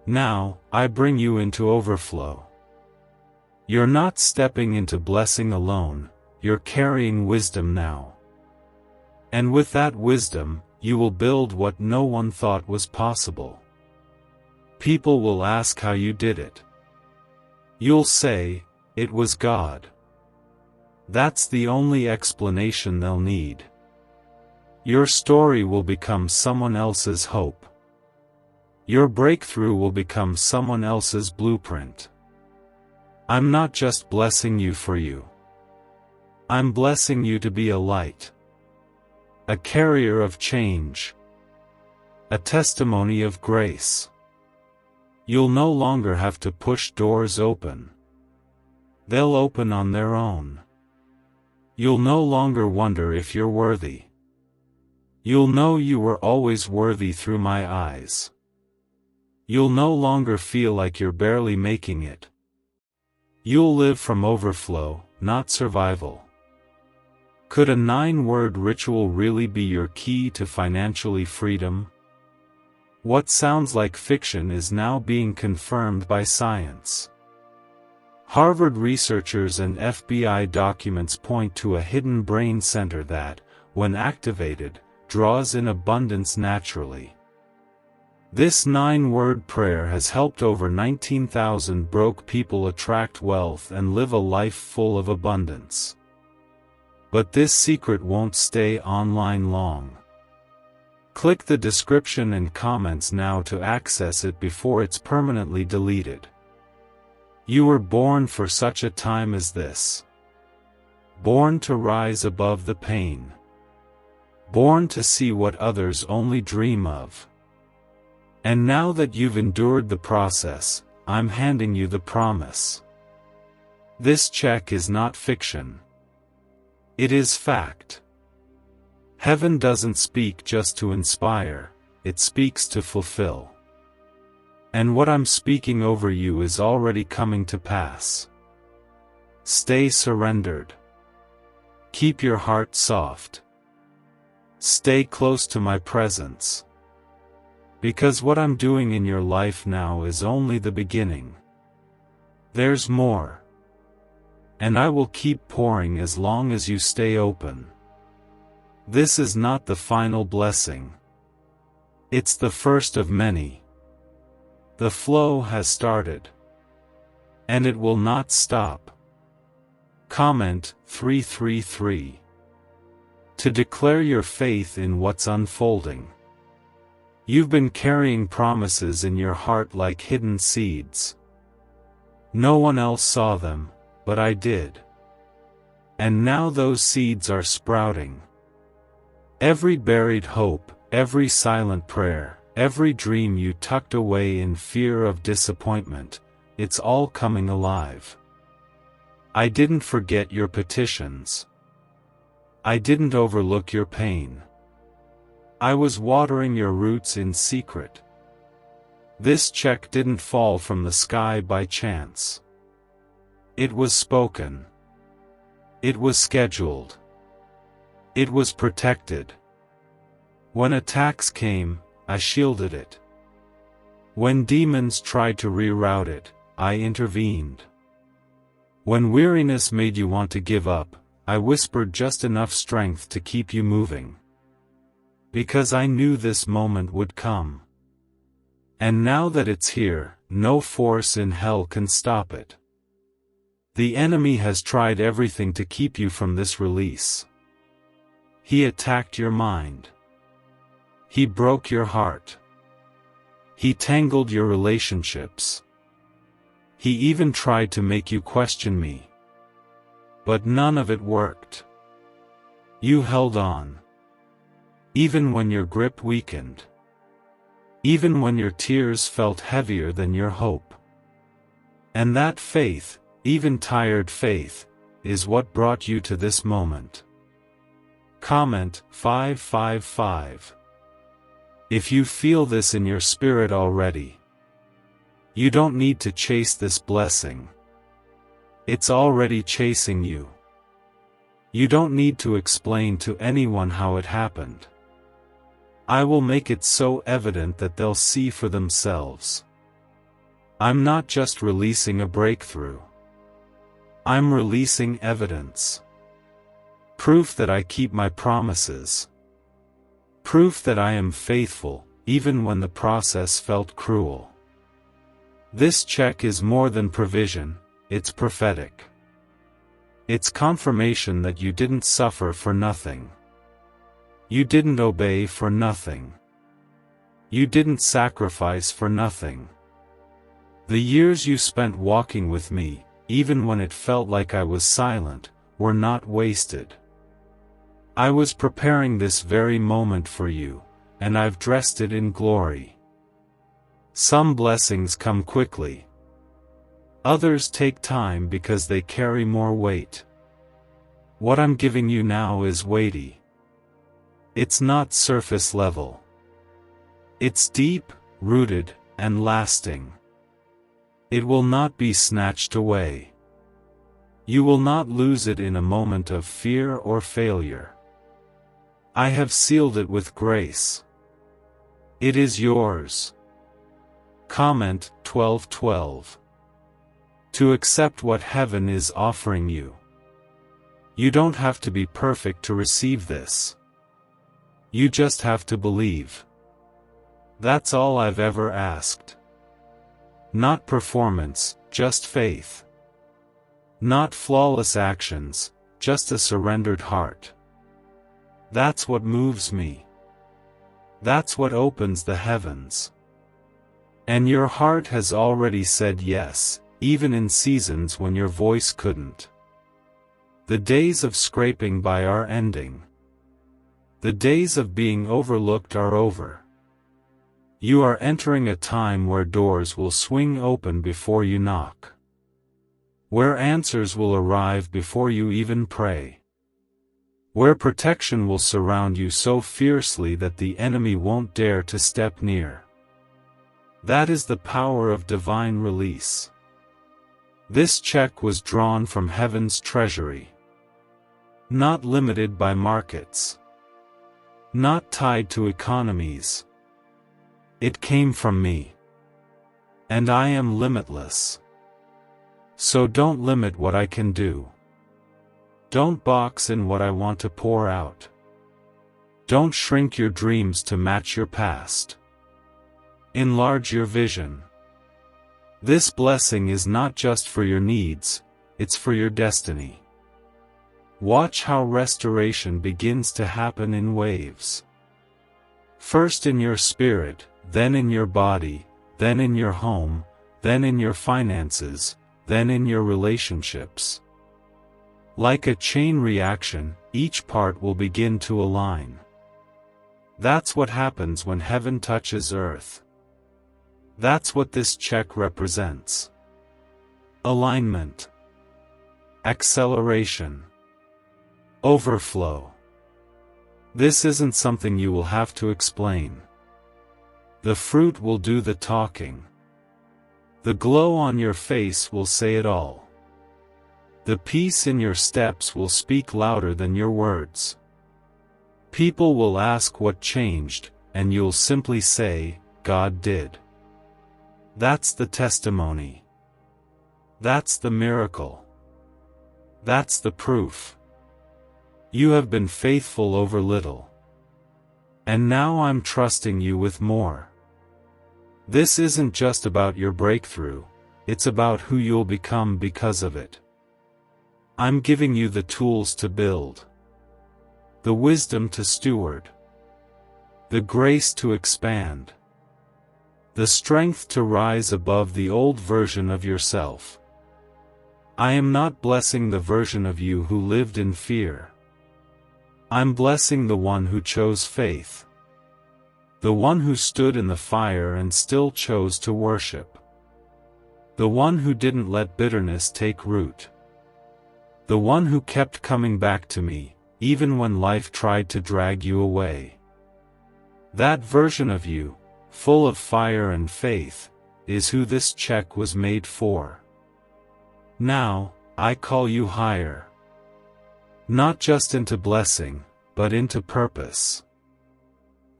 Now, I bring you into overflow. You're not stepping into blessing alone, you're carrying wisdom now. And with that wisdom, you will build what no one thought was possible. People will ask how you did it. You'll say, it was God. That's the only explanation they'll need. Your story will become someone else's hope. Your breakthrough will become someone else's blueprint. I'm not just blessing you for you. I'm blessing you to be a light. A carrier of change. A testimony of grace. You'll no longer have to push doors open. They'll open on their own. You'll no longer wonder if you're worthy. You'll know you were always worthy through my eyes. You'll no longer feel like you're barely making it. You'll live from overflow, not survival. Could a 9-word ritual really be your key to financially freedom? What sounds like fiction is now being confirmed by science. Harvard researchers and FBI documents point to a hidden brain center that, when activated, draws in abundance naturally. This 9-word prayer has helped over 19,000 broke people attract wealth and live a life full of abundance. But this secret won't stay online long. Click the description and comments now to access it before it's permanently deleted. You were born for such a time as this. Born to rise above the pain. Born to see what others only dream of. And now that you've endured the process, I'm handing you the promise. This check is not fiction. It is fact. Heaven doesn't speak just to inspire, it speaks to fulfill. And what I'm speaking over you is already coming to pass. Stay surrendered. Keep your heart soft. Stay close to my presence. Because what I'm doing in your life now is only the beginning. There's more. And I will keep pouring as long as you stay open. This is not the final blessing. It's the first of many. The flow has started. And it will not stop. Comment 333. To declare your faith in what's unfolding. You've been carrying promises in your heart like hidden seeds. No one else saw them, but I did. And now those seeds are sprouting. Every buried hope, every silent prayer, every dream you tucked away in fear of disappointment, it's all coming alive. I didn't forget your petitions. I didn't overlook your pain. I was watering your roots in secret. This check didn't fall from the sky by chance. It was spoken. It was scheduled. It was protected. When attacks came, I shielded it. When demons tried to reroute it, I intervened. When weariness made you want to give up, I whispered just enough strength to keep you moving. Because I knew this moment would come. And now that it's here, no force in hell can stop it. The enemy has tried everything to keep you from this release. He attacked your mind. He broke your heart. He tangled your relationships. He even tried to make you question me. But none of it worked. You held on. Even when your grip weakened. Even when your tears felt heavier than your hope. And that faith, even tired faith, is what brought you to this moment. Comment 555. If you feel this in your spirit already, you don't need to chase this blessing. It's already chasing you. You don't need to explain to anyone how it happened. I will make it so evident that they'll see for themselves. I'm not just releasing a breakthrough. I'm releasing evidence. Proof that I keep my promises. Proof that I am faithful, even when the process felt cruel. This check is more than provision, it's prophetic. It's confirmation that you didn't suffer for nothing. You didn't obey for nothing. You didn't sacrifice for nothing. The years you spent walking with me, even when it felt like I was silent, were not wasted. I was preparing this very moment for you, and I've dressed it in glory. Some blessings come quickly. Others take time because they carry more weight. What I'm giving you now is weighty. It's not surface level. It's deep, rooted, and lasting. It will not be snatched away. You will not lose it in a moment of fear or failure. I have sealed it with grace. It is yours. Comment 12:12. To accept what heaven is offering you. You don't have to be perfect to receive this. You just have to believe. That's all I've ever asked. Not performance, just faith. Not flawless actions, just a surrendered heart. That's what moves me. That's what opens the heavens. And your heart has already said yes, even in seasons when your voice couldn't. The days of scraping by are ending. The days of being overlooked are over. You are entering a time where doors will swing open before you knock. Where answers will arrive before you even pray. Where protection will surround you so fiercely that the enemy won't dare to step near. That is the power of divine release. This check was drawn from heaven's treasury. Not limited by markets. Not tied to economies. It came from me. And I am limitless. So don't limit what I can do. Don't box in what I want to pour out. Don't shrink your dreams to match your past. Enlarge your vision. This blessing is not just for your needs, it's for your destiny. Watch how restoration begins to happen in waves. First in your spirit, then in your body, then in your home, then in your finances, then in your relationships. Like a chain reaction, each part will begin to align. That's what happens when heaven touches earth. That's what this check represents. Alignment. Acceleration. Overflow. This isn't something you will have to explain. The fruit will do the talking. The glow on your face will say it all. The peace in your steps will speak louder than your words. People will ask what changed, and you'll simply say, God did. That's the testimony. That's the miracle. That's the proof. You have been faithful over little. And now I'm trusting you with more. This isn't just about your breakthrough, it's about who you'll become because of it. I'm giving you the tools to build. The wisdom to steward. The grace to expand. The strength to rise above the old version of yourself. I am not blessing the version of you who lived in fear. I'm blessing the one who chose faith. The one who stood in the fire and still chose to worship. The one who didn't let bitterness take root. The one who kept coming back to me, even when life tried to drag you away. That version of you, full of fire and faith, is who this check was made for. Now, I call you higher. Not just into blessing, but into purpose.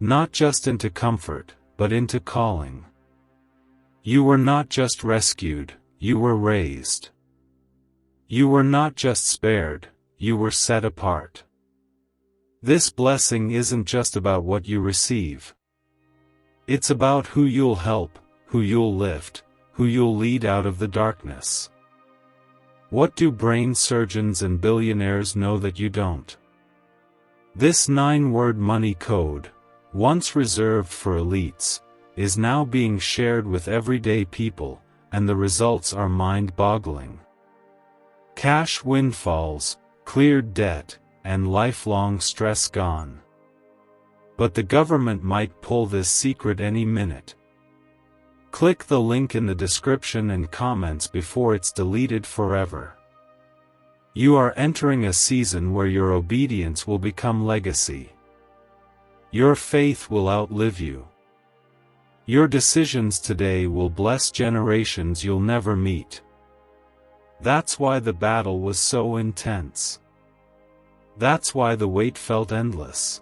Not just into comfort, but into calling. You were not just rescued, you were raised. You were not just spared, you were set apart. This blessing isn't just about what you receive. It's about who you'll help, who you'll lift, who you'll lead out of the darkness. What do brain surgeons and billionaires know that you don't? This 9-word money code, once reserved for elites, is now being shared with everyday people, and the results are mind-boggling. Cash windfalls, cleared debt, and lifelong stress gone. But the government might pull this secret any minute. Click the link in the description and comments before it's deleted forever. You are entering a season where your obedience will become legacy. Your faith will outlive you. Your decisions today will bless generations you'll never meet. That's why the battle was so intense. That's why the wait felt endless.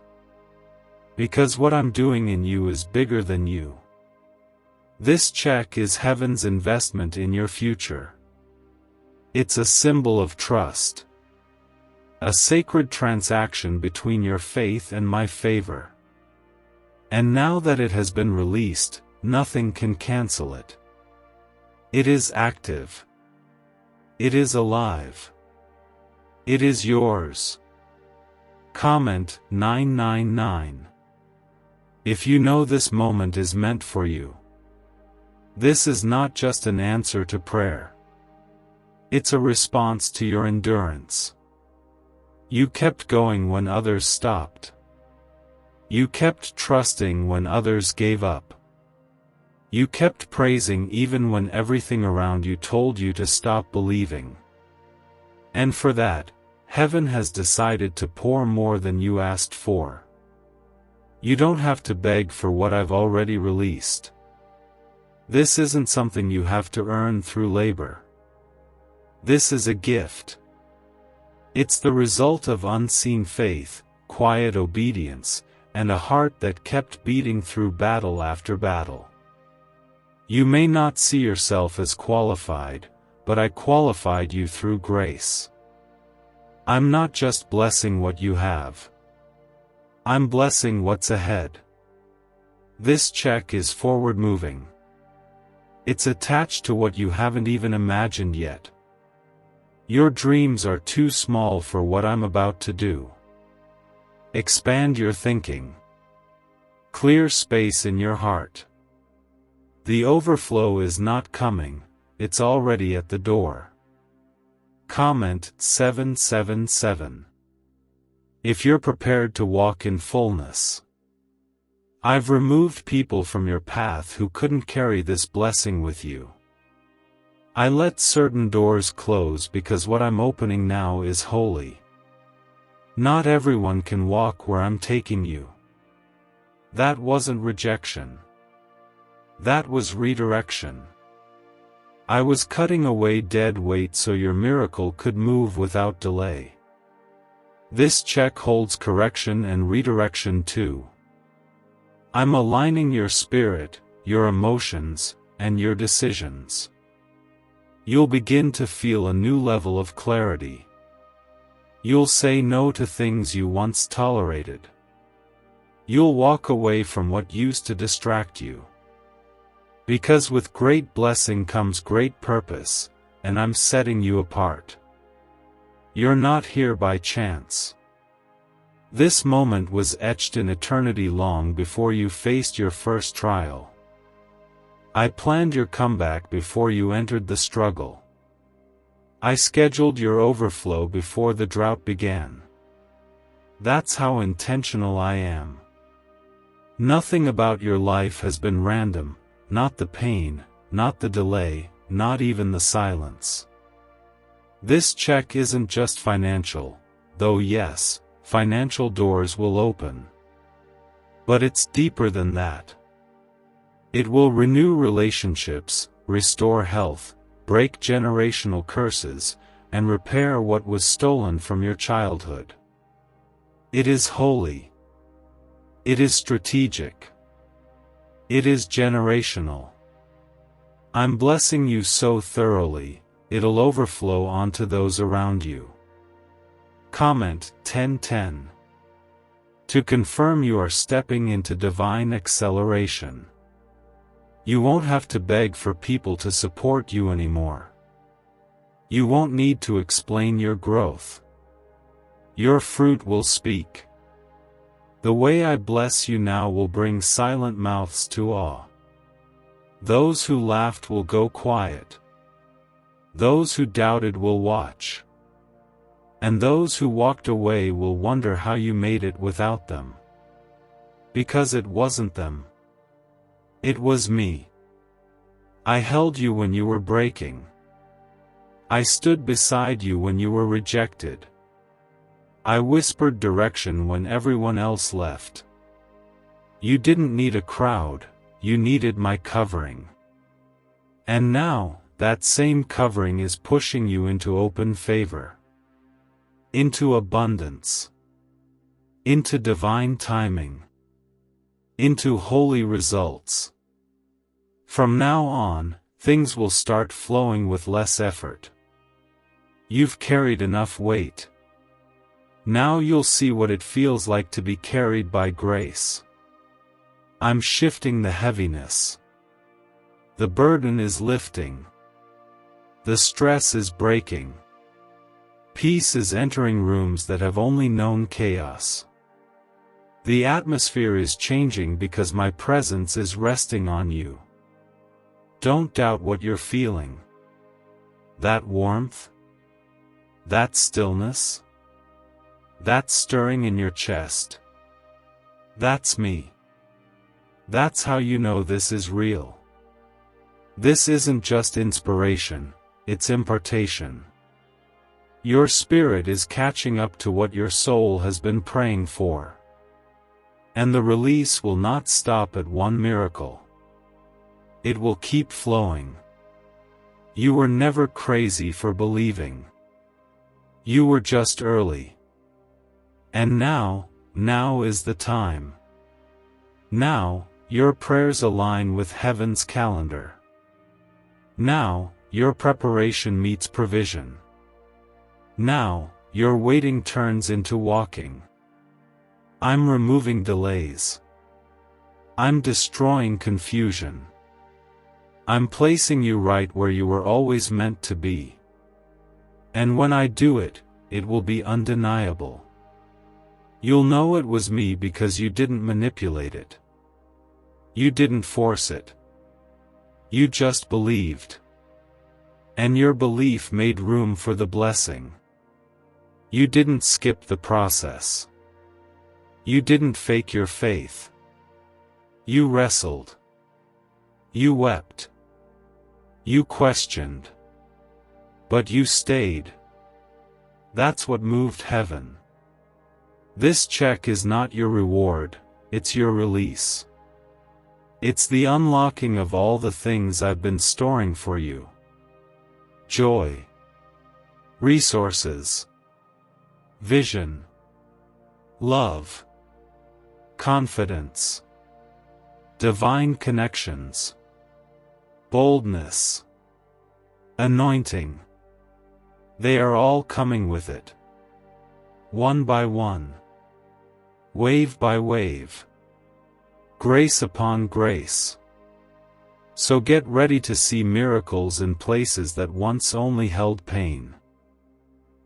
Because what I'm doing in you is bigger than you. This check is heaven's investment in your future. It's a symbol of trust. A sacred transaction between your faith and my favor. And now that it has been released, nothing can cancel it. It is active. It is alive. It is yours. Comment 999. If you know this moment is meant for you. This is not just an answer to prayer. It's a response to your endurance. You kept going when others stopped. You kept trusting when others gave up. You kept praising even when everything around you told you to stop believing. And for that, heaven has decided to pour more than you asked for. You don't have to beg for what I've already released. This isn't something you have to earn through labor. This is a gift. It's the result of unseen faith, quiet obedience, and a heart that kept beating through battle after battle. You may not see yourself as qualified, but I qualified you through grace. I'm not just blessing what you have. I'm blessing what's ahead. This check is forward-moving. It's attached to what you haven't even imagined yet. Your dreams are too small for what I'm about to do. Expand your thinking. Clear space in your heart. The overflow is not coming, it's already at the door. Comment 777. If you're prepared to walk in fullness. I've removed people from your path who couldn't carry this blessing with you. I let certain doors close because what I'm opening now is holy. Not everyone can walk where I'm taking you. That wasn't rejection. That was redirection. I was cutting away dead weight so your miracle could move without delay. This check holds correction and redirection too. I'm aligning your spirit, your emotions, and your decisions. You'll begin to feel a new level of clarity. You'll say no to things you once tolerated. You'll walk away from what used to distract you. Because with great blessing comes great purpose, and I'm setting you apart. You're not here by chance. This moment was etched in eternity long before you faced your first trial. I planned your comeback before you entered the struggle. I scheduled your overflow before the drought began. That's how intentional I am. Nothing about your life has been random, not the pain, not the delay, not even the silence. This check isn't just financial, though yes, financial doors will open. But it's deeper than that. It will renew relationships, restore health, break generational curses, and repair what was stolen from your childhood. It is holy. It is strategic. It is generational. I'm blessing you so thoroughly, it'll overflow onto those around you. Comment 1010. To confirm you are stepping into divine acceleration. You won't have to beg for people to support you anymore. You won't need to explain your growth. Your fruit will speak. The way I bless you now will bring silent mouths to awe. Those who laughed will go quiet. Those who doubted will watch. And those who walked away will wonder how you made it without them. Because it wasn't them. It was me. I held you when you were breaking. I stood beside you when you were rejected. I whispered direction when everyone else left. You didn't need a crowd, you needed my covering. And now, that same covering is pushing you into open favor. Into abundance. Into divine timing. Into holy results. From now on, things will start flowing with less effort. You've carried enough weight. Now you'll see what it feels like to be carried by grace. I'm shifting the heaviness. The burden is lifting. The stress is breaking. Peace is entering rooms that have only known chaos. The atmosphere is changing because my presence is resting on you. Don't doubt what you're feeling. That warmth? That stillness? That stirring in your chest? That's me. That's how you know this is real. This isn't just inspiration, it's impartation. Your spirit is catching up to what your soul has been praying for. And the release will not stop at one miracle. It will keep flowing. You were never crazy for believing. You were just early. And now is the time. Now, your prayers align with heaven's calendar. Now, your preparation meets provision. Now, your waiting turns into walking. I'm removing delays. I'm destroying confusion. I'm placing you right where you were always meant to be. And when I do it, it will be undeniable. You'll know it was me because you didn't manipulate it. You didn't force it. You just believed. And your belief made room for the blessing. You didn't skip the process. You didn't fake your faith. You wrestled. You wept. You questioned. But you stayed. That's what moved heaven. This check is not your reward, it's your release. It's the unlocking of all the things I've been storing for you. Joy. Resources. Vision. Love. Confidence. Divine connections. Boldness. Anointing. They are all coming with it. One by one. Wave by wave. Grace upon grace. So get ready to see miracles in places that once only held pain.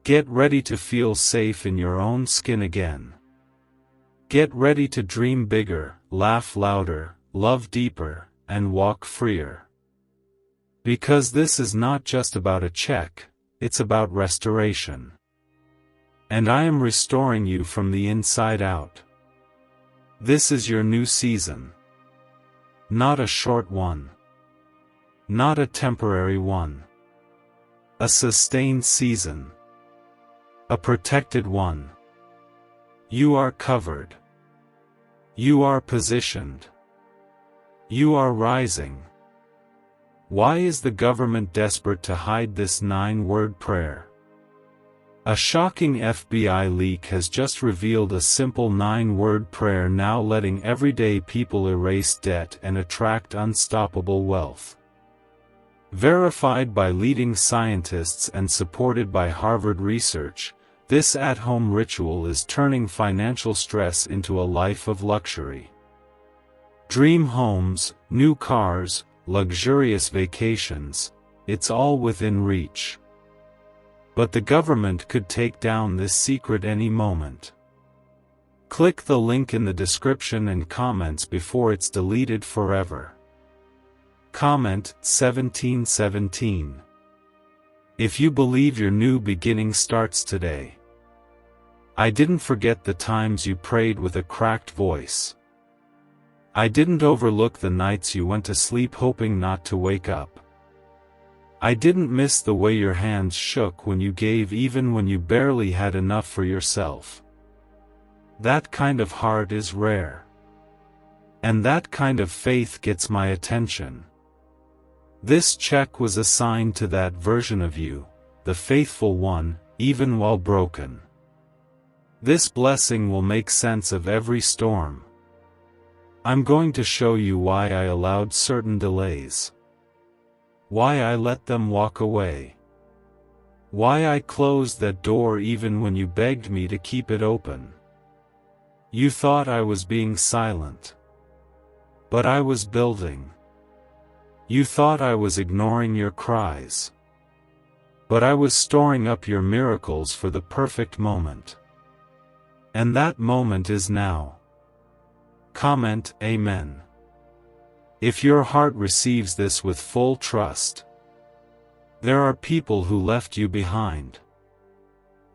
Get ready to feel safe in your own skin again. Get ready to dream bigger, laugh louder, love deeper, and walk freer. Because this is not just about a check, it's about restoration. And I am restoring you from the inside out. This is your new season. Not a short one. Not a temporary one. A sustained season. A protected one. You are covered. You are positioned. You are rising. Why is the government desperate to hide this 9-word prayer? A shocking FBI leak has just revealed a simple 9-word prayer now letting everyday people erase debt and attract unstoppable wealth. Verified by leading scientists and supported by Harvard research, this at-home ritual is turning financial stress into a life of luxury. Dream homes, new cars, luxurious vacations, it's all within reach. But the government could take down this secret any moment. Click the link in the description and comments before it's deleted forever. Comment 1717. If you believe your new beginning starts today. I didn't forget the times you prayed with a cracked voice. I didn't overlook the nights you went to sleep hoping not to wake up. I didn't miss the way your hands shook when you gave even when you barely had enough for yourself. That kind of heart is rare. And that kind of faith gets my attention. This check was assigned to that version of you, the faithful one, even while broken. This blessing will make sense of every storm. I'm going to show you why I allowed certain delays. Why I let them walk away. Why I closed that door even when you begged me to keep it open. You thought I was being silent. But I was building. You thought I was ignoring your cries. But I was storing up your miracles for the perfect moment. And that moment is now. Comment Amen. If your heart receives this with full trust. There are people who left you behind.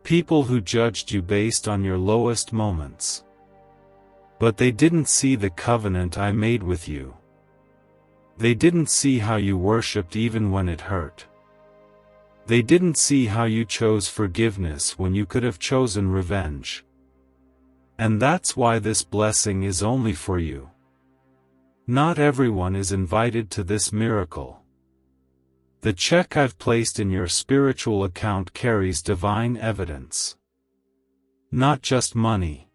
People who judged you based on your lowest moments. But they didn't see the covenant I made with you. They didn't see how you worshipped even when it hurt. They didn't see how you chose forgiveness when you could have chosen revenge. And that's why this blessing is only for you. Not everyone is invited to this miracle. The check I've placed in your spiritual account carries divine evidence. Not just money.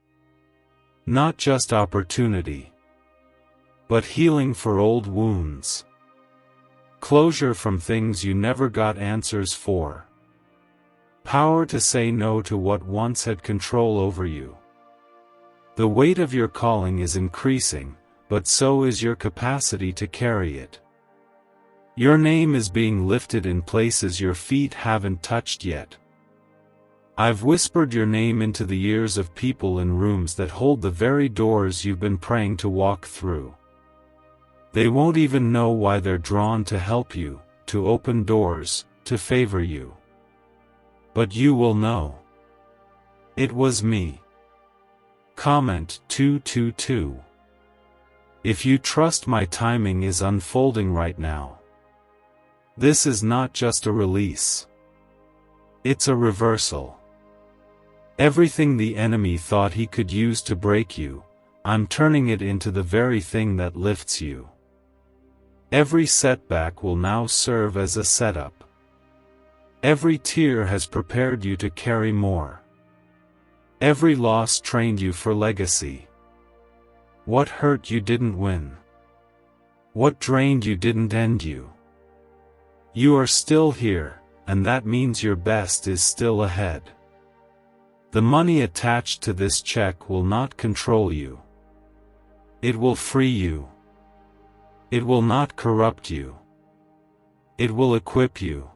Not just opportunity. But healing for old wounds. Closure from things you never got answers for. Power to say no to what once had control over you. The weight of your calling is increasing, but so is your capacity to carry it. Your name is being lifted in places your feet haven't touched yet. I've whispered your name into the ears of people in rooms that hold the very doors you've been praying to walk through. They won't even know why they're drawn to help you, to open doors, to favor you. But you will know. It was me. Comment 222. If you trust my timing is unfolding right now. This is not just a release. It's a reversal. Everything the enemy thought he could use to break you, I'm turning it into the very thing that lifts you. Every setback will now serve as a setup. Every tear has prepared you to carry more. Every loss trained you for legacy. What hurt you didn't win. What drained you didn't end you. You are still here, and that means your best is still ahead. The money attached to this check will not control you. It will free you. It will not corrupt you. It will equip you.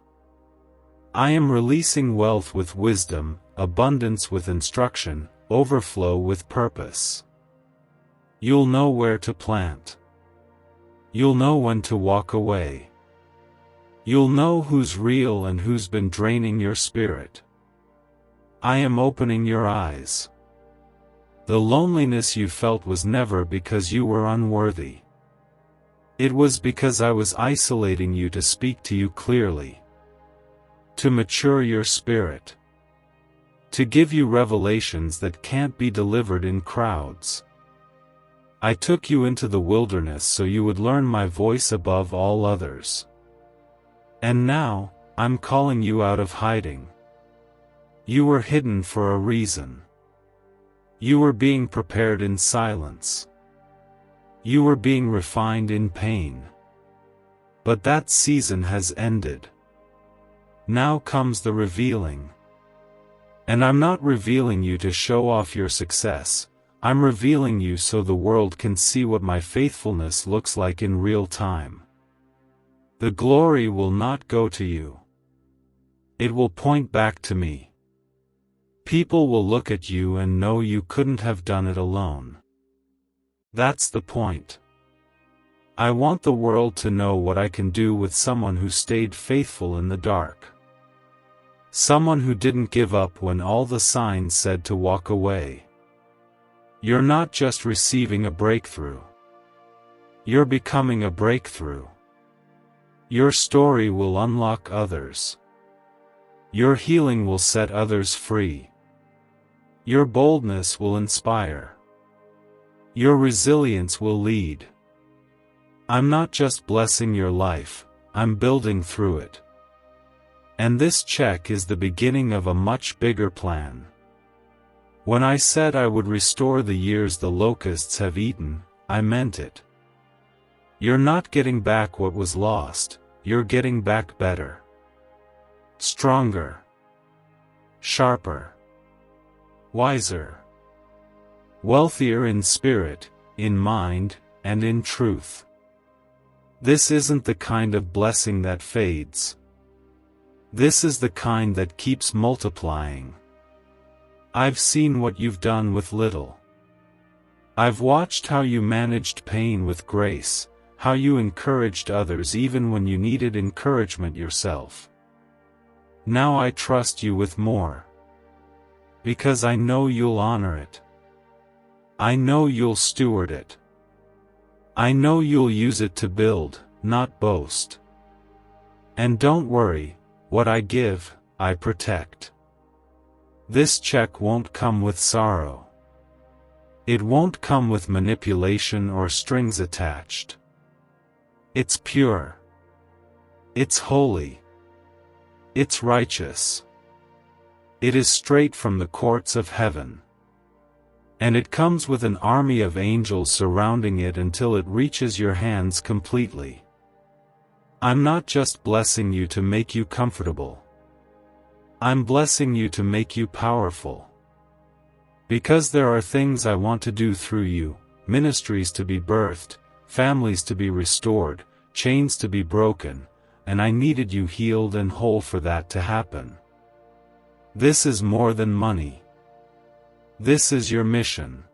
I am releasing wealth with wisdom, abundance with instruction, overflow with purpose. You'll know where to plant. You'll know when to walk away. You'll know who's real and who's been draining your spirit. I am opening your eyes. The loneliness you felt was never because you were unworthy. It was because I was isolating you to speak to you clearly. To mature your spirit. To give you revelations that can't be delivered in crowds. I took you into the wilderness so you would learn my voice above all others. And now, I'm calling you out of hiding. You were hidden for a reason. You were being prepared in silence. You were being refined in pain. But that season has ended. Now comes the revealing. And I'm not revealing you to show off your success, I'm revealing you so the world can see what my faithfulness looks like in real time. The glory will not go to you. It will point back to me. People will look at you and know you couldn't have done it alone. That's the point. I want the world to know what I can do with someone who stayed faithful in the dark. Someone who didn't give up when all the signs said to walk away. You're not just receiving a breakthrough. You're becoming a breakthrough. Your story will unlock others. Your healing will set others free. Your boldness will inspire. Your resilience will lead. I'm not just blessing your life, I'm building through it. And this check is the beginning of a much bigger plan. When I said I would restore the years the locusts have eaten, I meant it. You're not getting back what was lost, you're getting back better. Stronger. Sharper. Wiser. Wealthier in spirit, in mind, and in truth. This isn't the kind of blessing that fades. This is the kind that keeps multiplying. I've seen what you've done with little. I've watched how you managed pain with grace, how you encouraged others even when you needed encouragement yourself. Now I trust you with more. Because I know you'll honor it. I know you'll steward it. I know you'll use it to build, not boast. And don't worry, what I give, I protect. This check won't come with sorrow. It won't come with manipulation or strings attached. It's pure. It's holy. It's righteous. It is straight from the courts of heaven. And it comes with an army of angels surrounding it until it reaches your hands completely. I'm not just blessing you to make you comfortable. I'm blessing you to make you powerful. Because there are things I want to do through you, ministries to be birthed, families to be restored, chains to be broken, and I needed you healed and whole for that to happen. This is more than money. This is your mission.